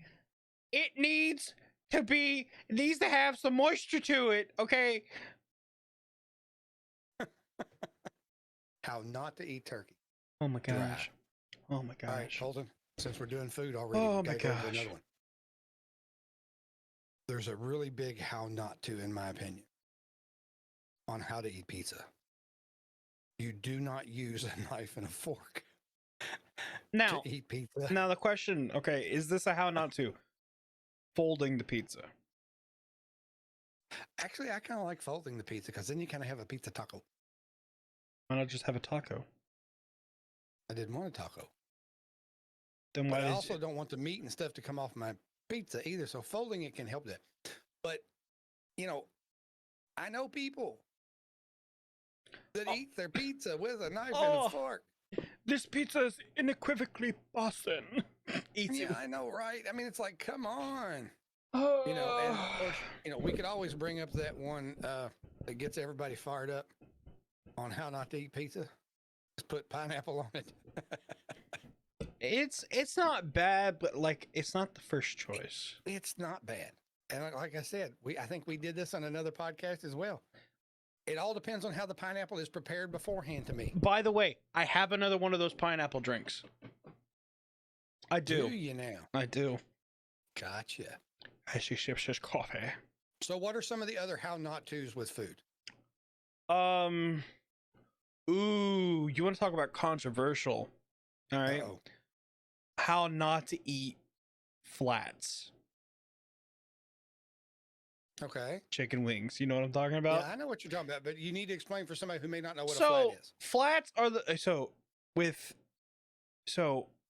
It needs to have some moisture to it, okay? How not to eat turkey. Oh my gosh. Oh my gosh. All right, Colton, since we're doing food already, oh my gosh. Another one. There's a really big how not to, in my opinion, on how to eat pizza. You do not use a knife and a fork to eat pizza. Now the question, okay, is this a how not to? Folding the pizza. Actually, I kind of like folding the pizza because then you kind of have a pizza taco. Why not just have a taco? I didn't want a taco. Then but I also don't want the meat and stuff to come off my pizza either. So folding it can help that. But, I know people that eat their pizza with a knife and a fork. This pizza is unequivocally Boston. Yeah, I know, right? I mean, it's like, come on. And of course, we could always bring up that one that gets everybody fired up on how not to eat pizza. Just put pineapple on it. It's not bad, but it's not the first choice. It's not bad. And like I said, I think we did this on another podcast as well. It all depends on how the pineapple is prepared beforehand to me. By the way, I have another one of those pineapple drinks. I do. Do you now? I do. Gotcha. As she sips his coffee. So what are some of the other how not to's with food? Ooh, you want to talk about controversial? All right. Uh-oh. How not to eat flats. Okay. Chicken wings. You know what I'm talking about? Yeah, I know what you're talking about, but you need to explain for somebody who may not know what a flat is. Flats are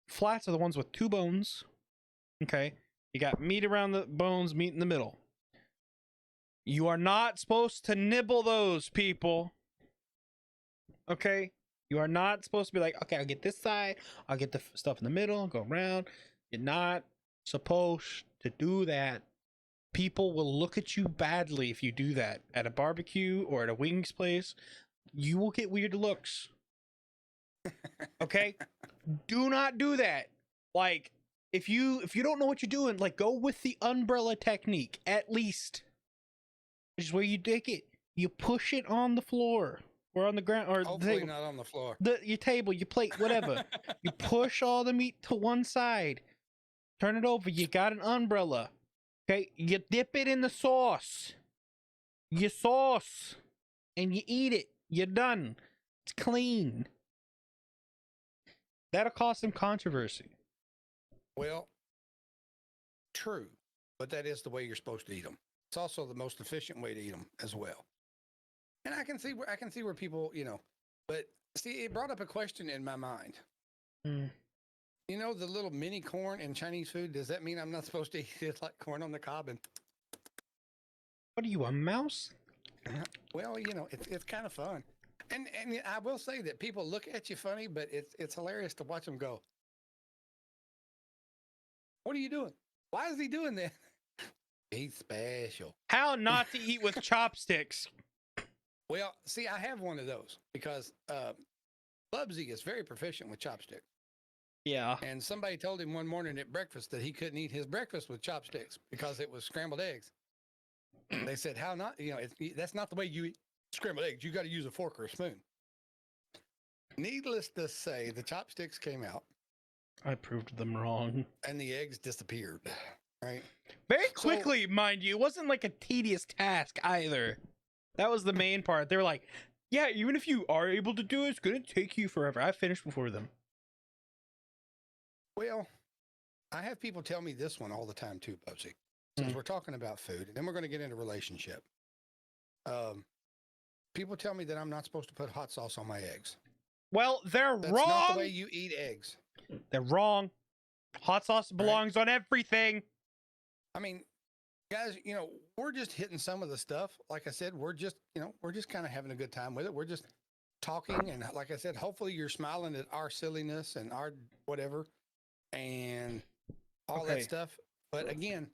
flats are the ones with 2 bones. Okay. You got meat around the bones, meat in the middle. You are not supposed to nibble those, people. Okay? You are not supposed to be like, okay, I'll get this side, I'll get the stuff in the middle, go around. You're not supposed to do that. People will look at you badly if you do that at a barbecue or at a wings place. You will get weird looks. Okay? Do not do that. Like, if you don't know what you're doing, like, go with the umbrella technique, at least. Which is where you dig it. You push it on the floor or on the ground or Hopefully not on the floor. your table, your plate, whatever. You push all the meat to one side. Turn it over. You got an umbrella. Okay? You dip it in the sauce. You sauce. And you eat it. You're done. It's clean. That'll cause some controversy. Well, true, but that is the way you're supposed to eat them. It's also the most efficient way to eat them as well. And I can see where people, but see, it brought up a question in my mind. Mm. You know, the little mini corn in Chinese food, does that mean I'm not supposed to eat it like corn on the cob? And What are you, a mouse? well, it's kind of fun. And I will say that people look at you funny, but it's hilarious to watch them go, what are you doing? Why is he doing that? He's special. How not to eat with chopsticks. Well, see, I have one of those because BUBBZI is very proficient with chopsticks. Yeah. And somebody told him one morning at breakfast that he couldn't eat his breakfast with chopsticks because it was scrambled eggs. They said, how not? That's not the way you eat scrambled eggs. You got to use a fork or a spoon. Needless to say, the chopsticks came out. I proved them wrong. And the eggs disappeared. Right? Very quickly, mind you. It wasn't like a tedious task either. That was the main part. They were like, yeah, even if you are able to do it, it's going to take you forever. I finished before them. Well, I have people tell me this one all the time too, BUBBZI. Since we're talking about food, and then we're going to get into relationship. People tell me that I'm not supposed to put hot sauce on my eggs. Well, they're That's wrong. not the way you eat eggs. They're wrong. Hot sauce belongs on everything. I mean, guys, we're just hitting some of the stuff. Like I said, we're just kind of having a good time with it. We're just talking. And like I said, hopefully you're smiling at our silliness and our whatever and all that stuff. But again,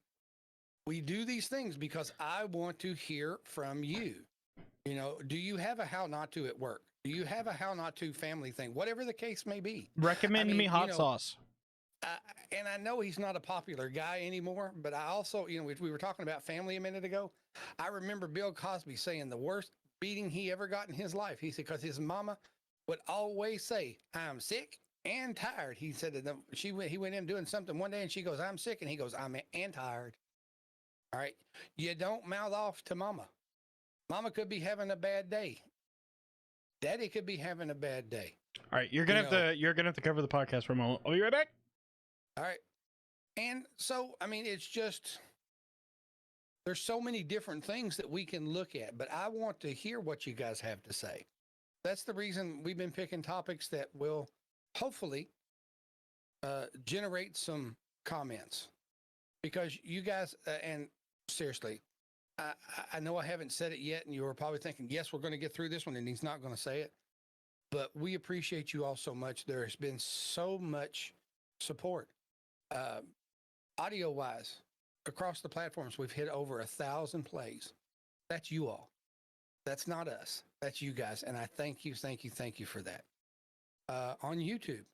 we do these things because I want to hear from you. Do you have a how not to at work? Do you have a how not to family thing? Whatever the case may be. Recommend me hot sauce. And I know he's not a popular guy anymore, but I also, we were talking about family a minute ago. I remember Bill Cosby saying the worst beating he ever got in his life. He said, because his mama would always say, I'm sick and tired. He said that he went in doing something one day and she goes, I'm sick. And he goes, I'm and tired. All right. You don't mouth off to mama. Mama could be having a bad day. Daddy could be having a bad day. All right. You're going to have to cover the podcast for a moment. I'll be right back. All right. And so, I mean, it's just, there's so many different things that we can look at, but I want to hear what you guys have to say. That's the reason we've been picking topics that will hopefully generate some comments, because you guys, and seriously, I know I haven't said it yet, and you were probably thinking, yes, we're going to get through this one, and he's not going to say it, but we appreciate you all so much. There has been so much support. Audio wise, across the platforms, we've hit over 1,000 plays. That's you all. That's not us. That's you guys. And I thank you for that. On YouTube,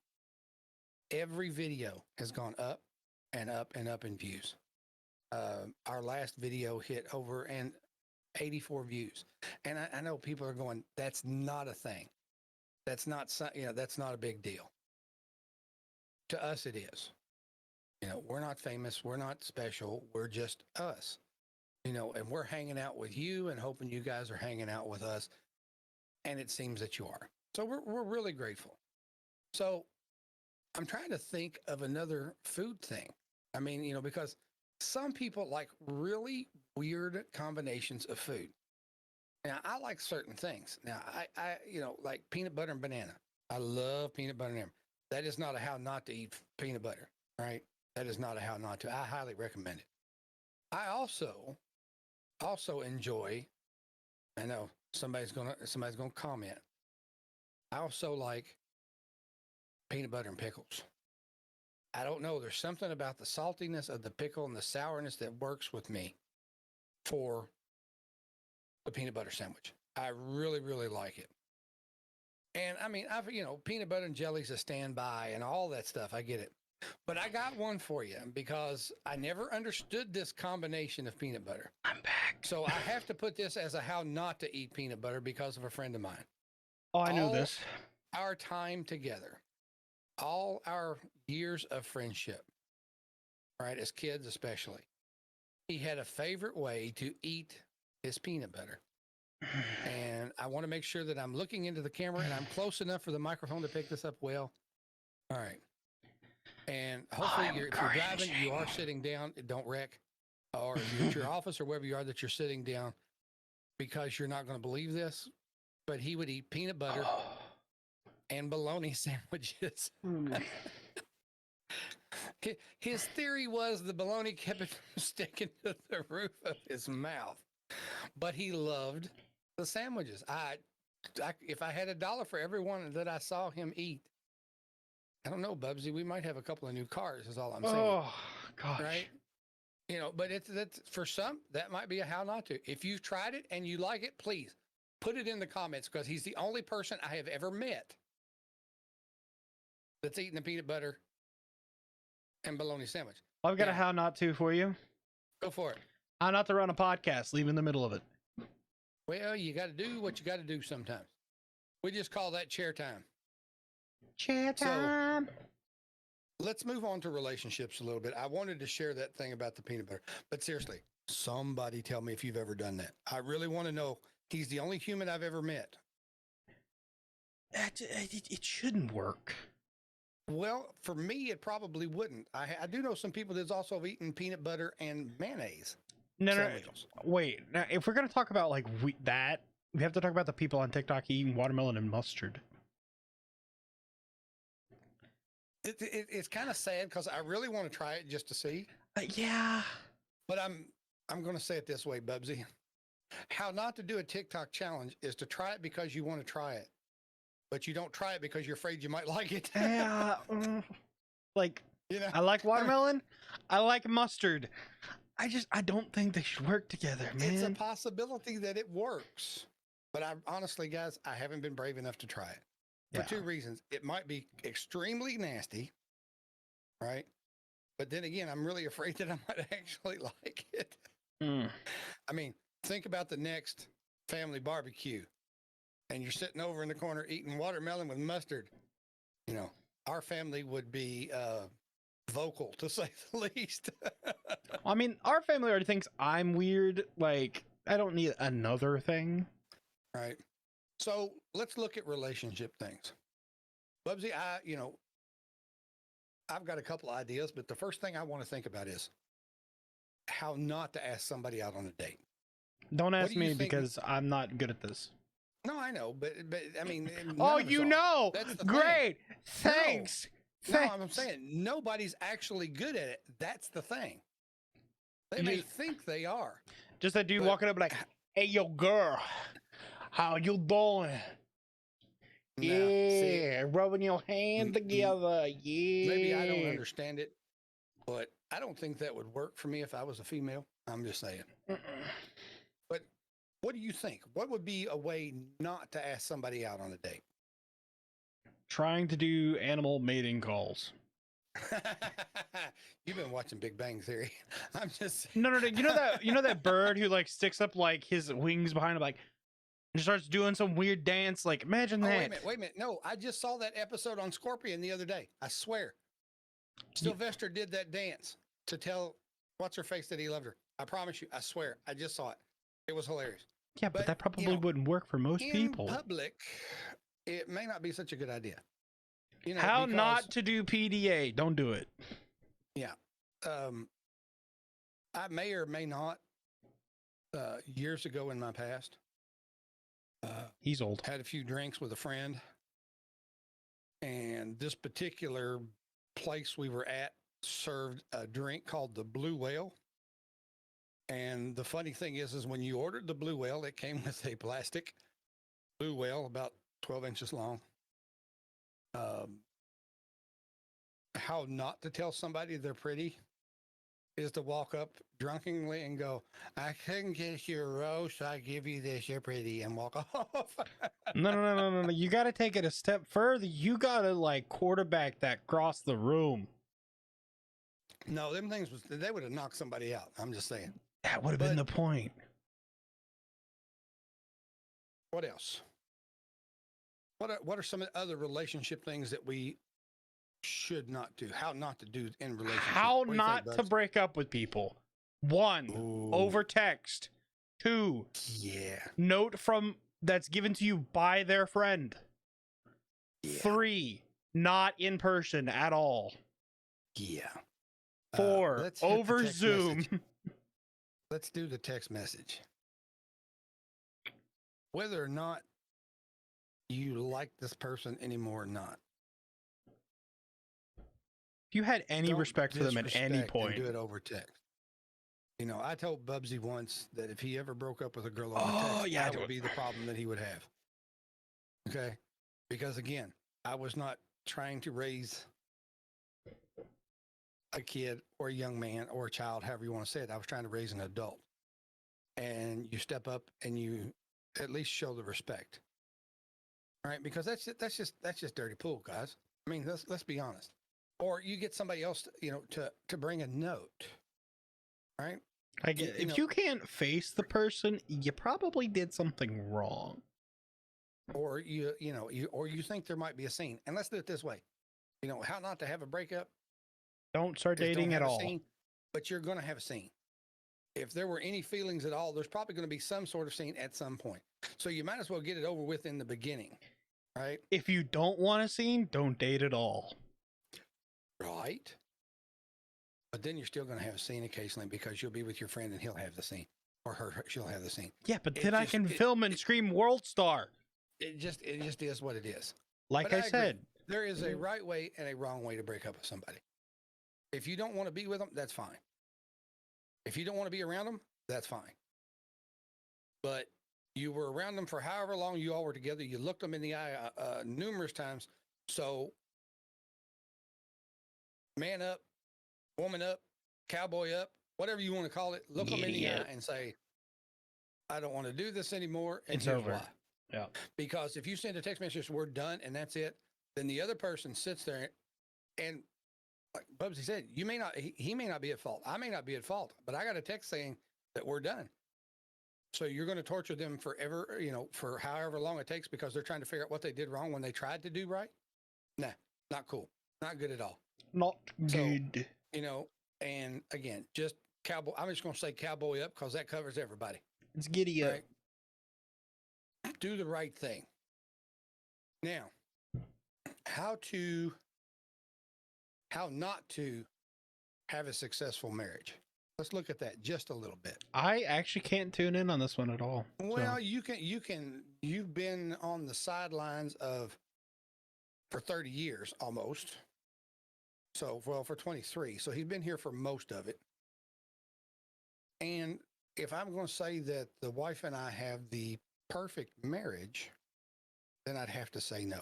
every video has gone up and up and up in views. Our last video hit over 84 views. And I know people are going, that's not a thing. That's not, that's not a big deal. To us, it is. We're not famous. We're not special. We're just us, and we're hanging out with you and hoping you guys are hanging out with us. And it seems that you are. So we're really grateful. So I'm trying to think of another food thing. I mean, because some people like really weird combinations of food. Now, I like certain things. Now, I like peanut butter and banana. I love peanut butter and ham. That is not a how not to eat peanut butter, right? That is not a how not to. I highly recommend it. I also enjoy, I know somebody's gonna comment. I also like peanut butter and pickles. I don't know. There's something about the saltiness of the pickle and the sourness that works with me for the peanut butter sandwich. I really, really like it. And I mean, peanut butter and jelly's a standby and all that stuff. I get it. But I got one for you because I never understood this combination of peanut butter. I'm back. So I have to put this as a how not to eat peanut butter because of a friend of mine. Oh, I know this. Our time together, all our years of friendship, right, as kids especially, he had a favorite way to eat his peanut butter. And I want to make sure that I'm looking into the camera and I'm close enough for the microphone to pick this up well. All right. And hopefully if you're driving, you are sitting down, don't wreck. Or if you're at your office or wherever you are, that you're sitting down, because you're not going to believe this, but he would eat peanut butter and bologna sandwiches. His theory was the bologna kept it from sticking to the roof of his mouth, but he loved the sandwiches. If I had $1 for every one that I saw him eat, I don't know, BUBBZI, we might have a couple of new cars, is all I'm saying. Oh, gosh. Right? But that's for some, that might be a how not to. If you've tried it and you like it, please put it in the comments, because he's the only person I have ever met that's eaten a peanut butter and bologna sandwich. I've got a how not to for you. Go for it. How not to run a podcast, leave in the middle of it. Well, you got to do what you got to do sometimes. We just call that chair time. Chair time. So, let's move on to relationships a little bit. I wanted to share that thing about the peanut butter, but seriously, somebody tell me if you've ever done that. I really want to know. He's the only human I've ever met. It shouldn't work. Well, for me, it probably wouldn't. I do know some people that's also eaten peanut butter and mayonnaise. No. Wait. Now, if we're going to talk about we have to talk about the people on TikTok eating watermelon and mustard. It's kind of sad because I really want to try it just to see. Yeah. But I'm going to say it this way, BUBBZI. How not to do a TikTok challenge is to try it because you want to try it, but you don't try it because you're afraid you might like it. Yeah. I like watermelon. I like mustard. I don't think they should work together, man. It's a possibility that it works. But honestly, guys, I haven't been brave enough to try it. For two reasons. It might be extremely nasty, right? But then again, I'm really afraid that I might actually like it. I mean, think about the next family barbecue, and you're sitting over in the corner eating watermelon with mustard. Our family would be vocal, to say the least. I mean, our family already thinks I'm weird. I don't need another thing. Right. So let's look at relationship things. BUBBZI, I've got a couple ideas, but the first thing I want to think about is how not to ask somebody out on a date. Don't ask me because I'm not good at this. No, I know, but I mean, That's great. Thing. Thanks. No, I'm saying nobody's actually good at it. That's the thing. They may think they are. Just that dude walking up hey, yo, girl. How you doing? Rubbing your hand together. Yeah. Maybe I don't understand it, but I don't think that would work for me if I was a female. I'm just saying. But what do you think? What would be a way not to ask somebody out on a date? Trying to do animal mating calls. You've been watching Big Bang Theory. I'm just no. You know that bird who sticks up his wings behind him and starts doing some weird dance. Imagine that. Wait a minute. No, I just saw that episode on Scorpion the other day. I swear. Sylvester did that dance to tell what's her face that he loved her. I promise you. I swear. I just saw it. It was hilarious. Yeah, but that probably wouldn't work for most people. In public, it may not be such a good idea. How not to do PDA? Don't do it. Yeah. I may or may not, years ago in my past, he's old. Had a few drinks with a friend, and this particular place we were at served a drink called the Blue Whale. And the funny thing is when you ordered the Blue Whale, it came with a plastic Blue Whale about 12 inches long. How not to tell somebody they're pretty is to walk up drunkenly and go, I couldn't get your rose, so I give you this, you're pretty, and walk off. No. You got to take it a step further. You got to like quarterback that across the room. No, them things they would have knocked somebody out. I'm just saying. That would have been the point. What else? What are some other relationship things that we should not do? How not to do in relationships? How not to break up with people. 1, over text. 2, note from that's given to you by their friend. 3, not in person at all. 4, over Zoom. Let's do the text message. Whether or not you like this person anymore or not. If you had any respect for them at any point, do it over text. You know, I told BUBBZI once that if he ever broke up with a girl over text, that would be the problem that he would have. Okay? Because again, I was not trying to raise a kid or a young man or a child, however you want to say it. I was trying to raise an adult. And you step up and you at least show the respect. All right? Because that's just dirty pool, guys. I mean, let's be honest. Or you get somebody else, to bring a note. Right? If you can't face the person, you probably did something wrong. Or you think there might be a scene. And let's do it this way. You know, how not to have a breakup? Don't start dating at all. Scene, but you're going to have a scene. If there were any feelings at all, there's probably going to be some sort of scene at some point. So you might as well get it over with in the beginning. Right? If you don't want a scene, don't date at all. Right. But then you're still going to have a scene occasionally because you'll be with your friend and he'll have the scene, or she'll have the scene. Yeah, but then I can film and scream World Star. It just is what it is. Like I said, there is a right way and a wrong way to break up with somebody. If you don't want to be with them, that's fine. If you don't want to be around them, that's fine. But you were around them for however long you all were together. You looked them in the eye numerous times. So man up, woman up, cowboy up, whatever you want to call it. Look them in the eye and say, I don't want to do this anymore. And here's why. Yeah. Because if you send a text message, we're done, and that's it, then the other person sits there and, like BUBBZI said, he may not be at fault. I may not be at fault, but I got a text saying that we're done. So you're going to torture them forever, for however long it takes because they're trying to figure out what they did wrong when they tried to do right? Nah, not cool. Not good at all. Not good. And again, just cowboy. I'm just going to say cowboy up because that covers everybody. It's giddy up. Right? Do the right thing. Now, how not to have a successful marriage. Let's look at that just a little bit. I actually can't tune in on this one at all. Well, you've been on the sidelines for 30 years almost. So, for 23. So he's been here for most of it. And if I'm going to say that the wife and I have the perfect marriage, then I'd have to say no.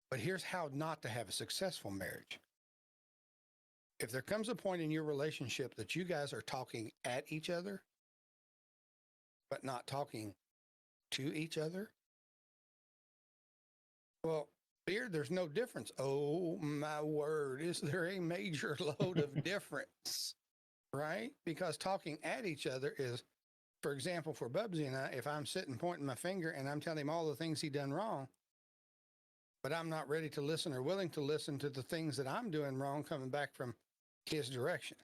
But here's how not to have a successful marriage. If there comes a point in your relationship that you guys are talking at each other, but not talking to each other, well, here, there's no difference. Oh, my word. Is there a major load of difference? Right? Because talking at each other is, for example, for BUBBZI and I, if I'm sitting pointing my finger and I'm telling him all the things he done wrong, but I'm not ready to listen or willing to listen to the things that I'm doing wrong coming back from his direction.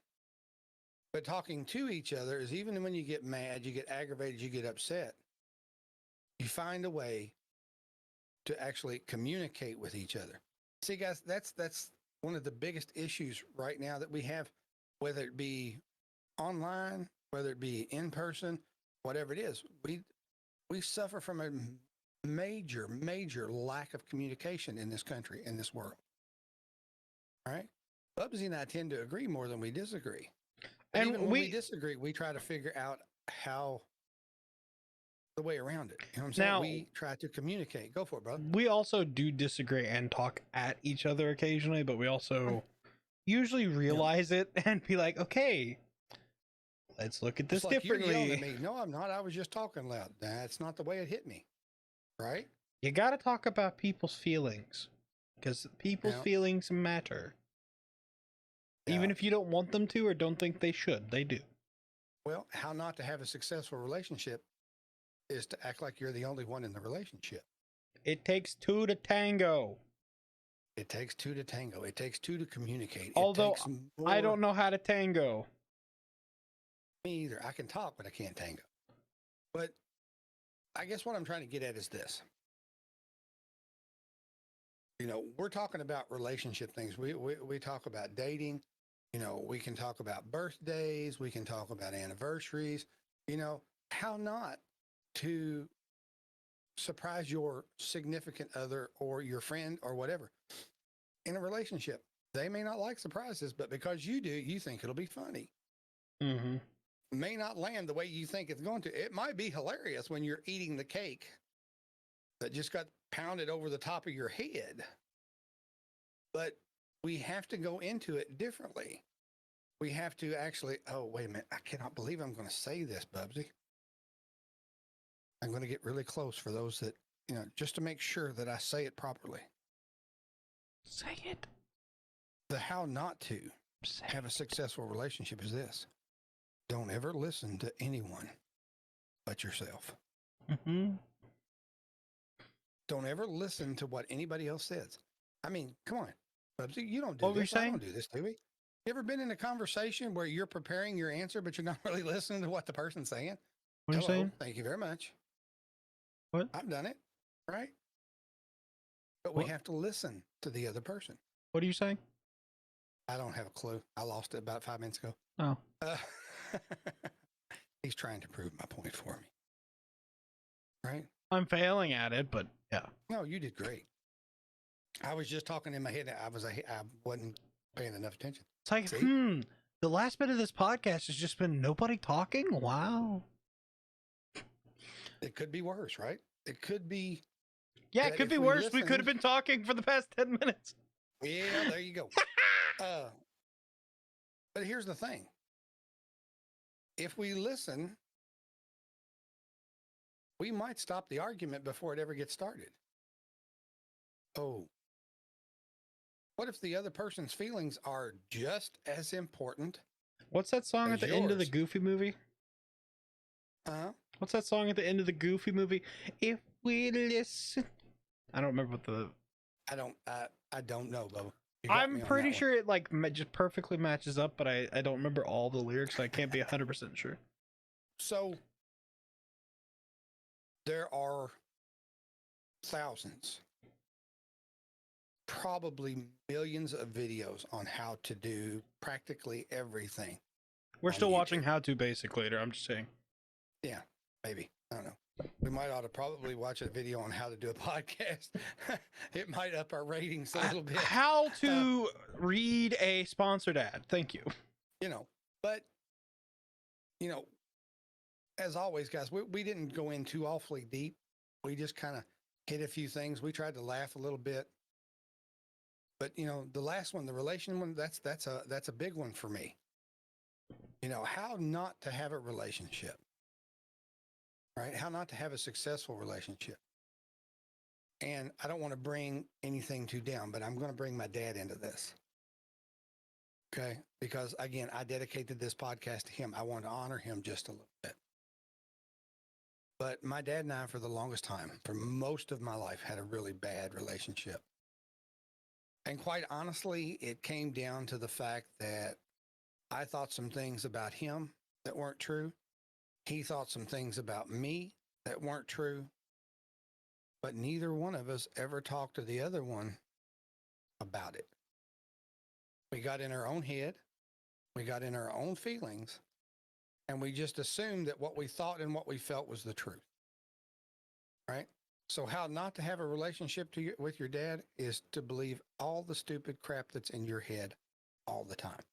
But talking to each other is, even when you get mad, you get aggravated, you get upset, you find a way to actually communicate with each other. See, guys, that's one of the biggest issues right now that we have, whether it be online, whether it be in person, whatever it is. We suffer from a major, major lack of communication in this country, in this world. All right? BUBBZI and I tend to agree more than we disagree. And even when we disagree, we try to figure out the way around it. You know what I'm saying? Now, we try to communicate. Go for it, brother. We also do disagree and talk at each other occasionally, but we also usually realize it and be like, okay, let's look at this It's like you're yelling at differently. me. No, I'm not. I was just talking loud. That's not the way it hit me. Right? You got to talk about people's feelings because people's Now, feelings matter. Even yeah. if you don't want them to or don't think they should, they do. Well, how not to have a successful relationship is to act like you're the only one in the relationship. It takes two to tango. It takes two to tango. It takes two to communicate. Although it takes more. I don't know how to tango. Me either. I can talk, but I can't tango. But I guess what I'm trying to get at is this. We're talking about relationship things. We talk about dating. We can talk about birthdays. We can talk about anniversaries. How not to surprise your significant other or your friend or whatever in a relationship. They may not like surprises, but because you do, you think it'll be funny. Mm-hmm. May not land the way you think it's going to. It might be hilarious when you're eating the cake that just got pounded over the top of your head. But we have to go into it differently. We have to actually, oh, wait a minute. I cannot believe I'm going to say this, BUBBZI. I'm going to get really close for those that, just to make sure that I say it properly. Say it. The how not to have a successful relationship is this. Don't ever listen to anyone but yourself. Mm-hmm. Don't ever listen to what anybody else says. I mean, come on, BUBBZI, you don't do What were you this. I saying? don't do this, do we? You ever been in a conversation where you're preparing your answer, but you're not really listening to what the person's saying? What are you saying? Thank you very much. What? I've done it, right? But we have to listen to the other person. What are you saying? I don't have a clue. I lost it about 5 minutes ago. Oh. He's trying to prove my point for me. Right? I'm failing at it, but yeah. No, you did great. I was just talking in my head. I wasn't paying enough attention. It's like, See? The last bit of this podcast has just been nobody talking? Wow. It could be worse, right? It could be. Yeah, it could be worse. We could have been talking for the past 10 minutes. Yeah, there you go. But here's the thing. If we listen, we might stop the argument before it ever gets started. Oh, what if the other person's feelings are just as important? What's that song at the end of the Goofy movie? What's that song at the end of the Goofy movie? If we listen. I don't remember what the. I don't know, Bubba. I'm pretty sure it just perfectly matches up, but I don't remember all the lyrics. So I can't be 100% sure. So there are thousands, probably millions of videos on how to do practically everything. We're still watching How To Basic later. I'm just saying. Yeah, maybe. I don't know. We might ought to probably watch a video on how to do a podcast. It might up our ratings a little bit. How to read a sponsored ad. Thank you. But, as always, guys, we didn't go in too awfully deep. We just kind of hit a few things. We tried to laugh a little bit. But, the last one, the relation one, that's a big one for me. How not to have a relationship. Right? How not to have a successful relationship. And I don't want to bring anything too down, but I'm going to bring my dad into this. Okay? Because, again, I dedicated this podcast to him. I want to honor him just a little bit. But my dad and I, for the longest time, for most of my life, had a really bad relationship. And quite honestly, it came down to the fact that I thought some things about him that weren't true. He thought some things about me that weren't true, but neither one of us ever talked to the other one about it. We got in our own head, we got in our own feelings, and we just assumed that what we thought and what we felt was the truth. Right? So how not to have a relationship with your dad is to believe all the stupid crap that's in your head all the time.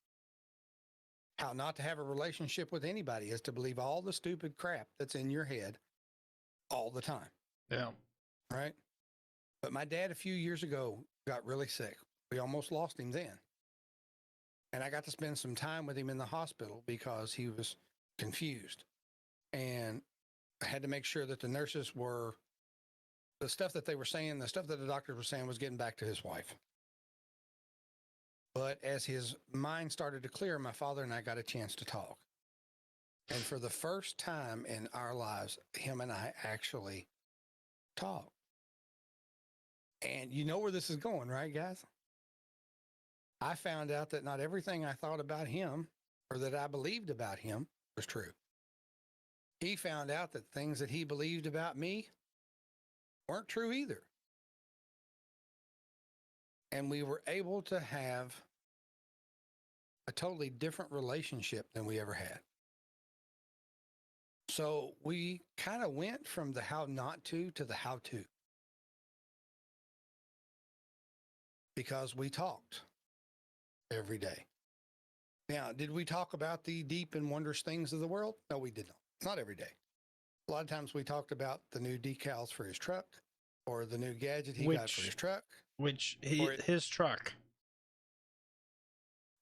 How not to have a relationship with anybody is to believe all the stupid crap that's in your head all the time. Yeah. Right? But my dad a few years ago got really sick. We almost lost him then. And I got to spend some time with him in the hospital because he was confused. And I had to make sure that the nurses were, the stuff that they were saying, the stuff that the doctors were saying was getting back to his wife. But as his mind started to clear, my father and I got a chance to talk. And for the first time in our lives, him and I actually talked. And you know where this is going, right, guys? I found out that not everything I thought about him or that I believed about him was true. He found out that things that he believed about me weren't true either. And we were able to have a totally different relationship than we ever had. So we kind of went from the how not to the how to. Because we talked every day. Now, did we talk about the deep and wondrous things of the world? No, we did not. Not every day. A lot of times we talked about the new decals for his truck or the new gadget he got for his truck. His truck.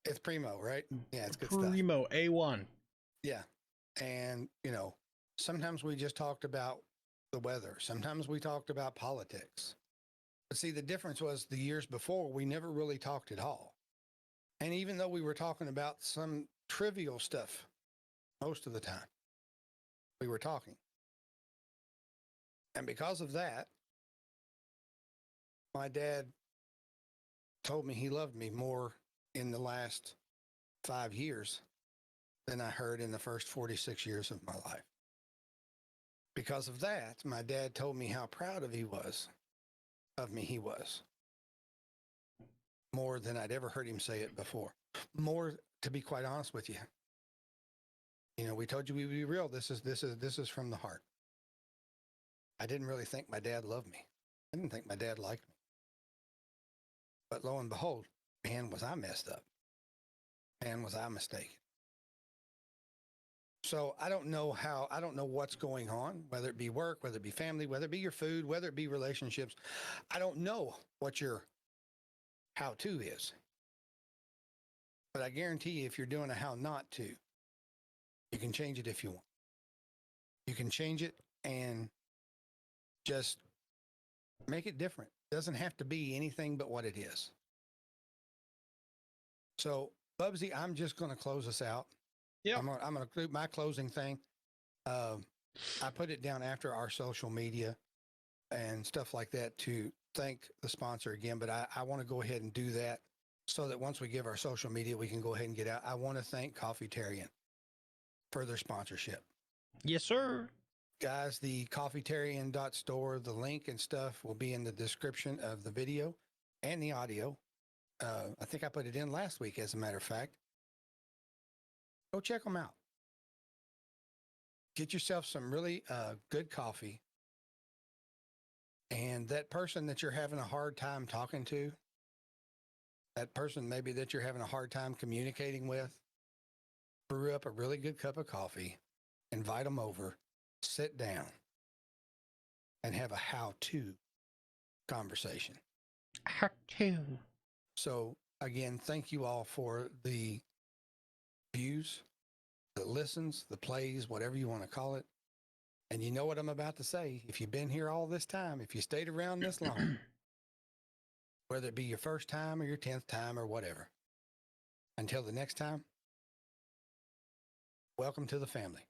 It's primo, right? Yeah, it's good primo, stuff. A1. Yeah. And, you know, sometimes we just talked about the weather. Sometimes we talked about politics. But see, the difference was the years before, we never really talked at all. And even though we were talking about some trivial stuff most of the time, we were talking. And because of that, my dad told me he loved me more in the last 5 years than I heard in the first 46 years of my life. Because of that, my dad told me how proud of me he was. More than I'd ever heard him say it before. More, to be quite honest with you. You know, we told you we'd be real. This is from the heart. I didn't really think my dad loved me. I didn't think my dad liked me. But lo and behold, man, was I messed up. Man, was I mistaken. So I don't know what's going on, whether it be work, whether it be family, whether it be your food, whether it be relationships. I don't know what your how-to is. But I guarantee you, if you're doing a how not to, you can change it if you want. You can change it and just make it different. It doesn't have to be anything but what it is. So, BUBBZI, I'm just going to close us out. Yeah, I'm going to do my closing thing. I put it down after our social media and stuff like that to thank the sponsor again, but I want to go ahead and do that so that once we give our social media, we can go ahead and get out. I want to thank Coffeetarian for their sponsorship. Yes, sir. Guys, the coffeetarian.store, the link and stuff will be in the description of the video and the audio. I think I put it in last week, as a matter of fact. Go check them out. Get yourself some really good coffee. And that person that you're having a hard time talking to, that person maybe that you're having a hard time communicating with, brew up a really good cup of coffee, invite them over, sit down, and have a how-to conversation. How-to. So, again, thank you all for the views, the listens, the plays, whatever you want to call it. And you know what I'm about to say. If you've been here all this time, if you stayed around this long, whether it be your first time or your 10th time or whatever, until the next time, welcome to the family.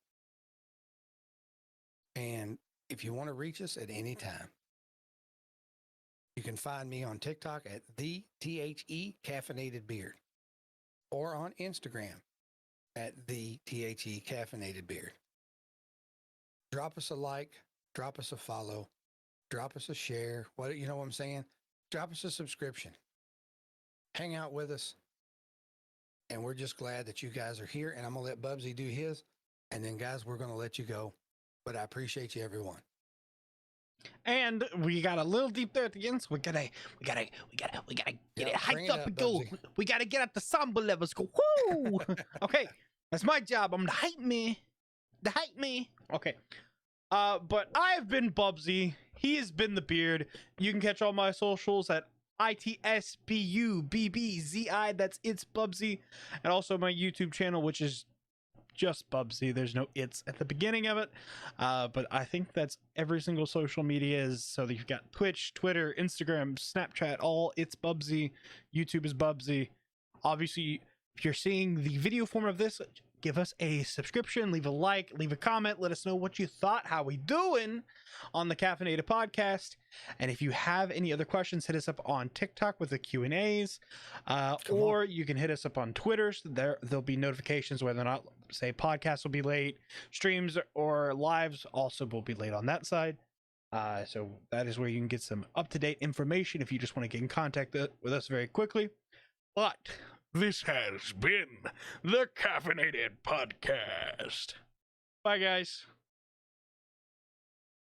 And if you want to reach us at any time, you can find me on TikTok at the THE Caffeinated Beard or on Instagram at the THE Caffeinated Beard. Drop us a like, drop us a follow, drop us a share. You know what I'm saying? Drop us a subscription. Hang out with us. And we're just glad that you guys are here. And I'm going to let BUBBZI do his. And then, guys, we're going to let you go. But I appreciate you, everyone. And we got a little deep there at the end, so we gotta get it hyped up and go. BUBBZI. We gotta get at the samba levels. Go, woo! Okay, that's my job. I'm the hype man. The hype man. Okay. But I've been BUBBZI. He has been the Beard. You can catch all my socials at ITSBUBBZI. That's It's BUBBZI. And also my YouTube channel, which is just BUBBZI. There's no it's at the beginning of it. But I think that's every single social media is. So you've got Twitch, Twitter, Instagram, Snapchat, all It's BUBBZI. YouTube is BUBBZI. Obviously, if you're seeing the video form of this, give us a subscription, leave a like, leave a comment, let us know what you thought, how we doing on the Caffeinated Podcast. And if you have any other questions, hit us up on TikTok with the Q&As, or you can hit us up on Twitter. So there'll be notifications whether or not, say, podcasts will be late, streams or lives also will be late on that side. So that is where you can get some up-to-date information if you just want to get in contact with us very quickly. But this has been the Caffeinated Podcast. Bye, guys.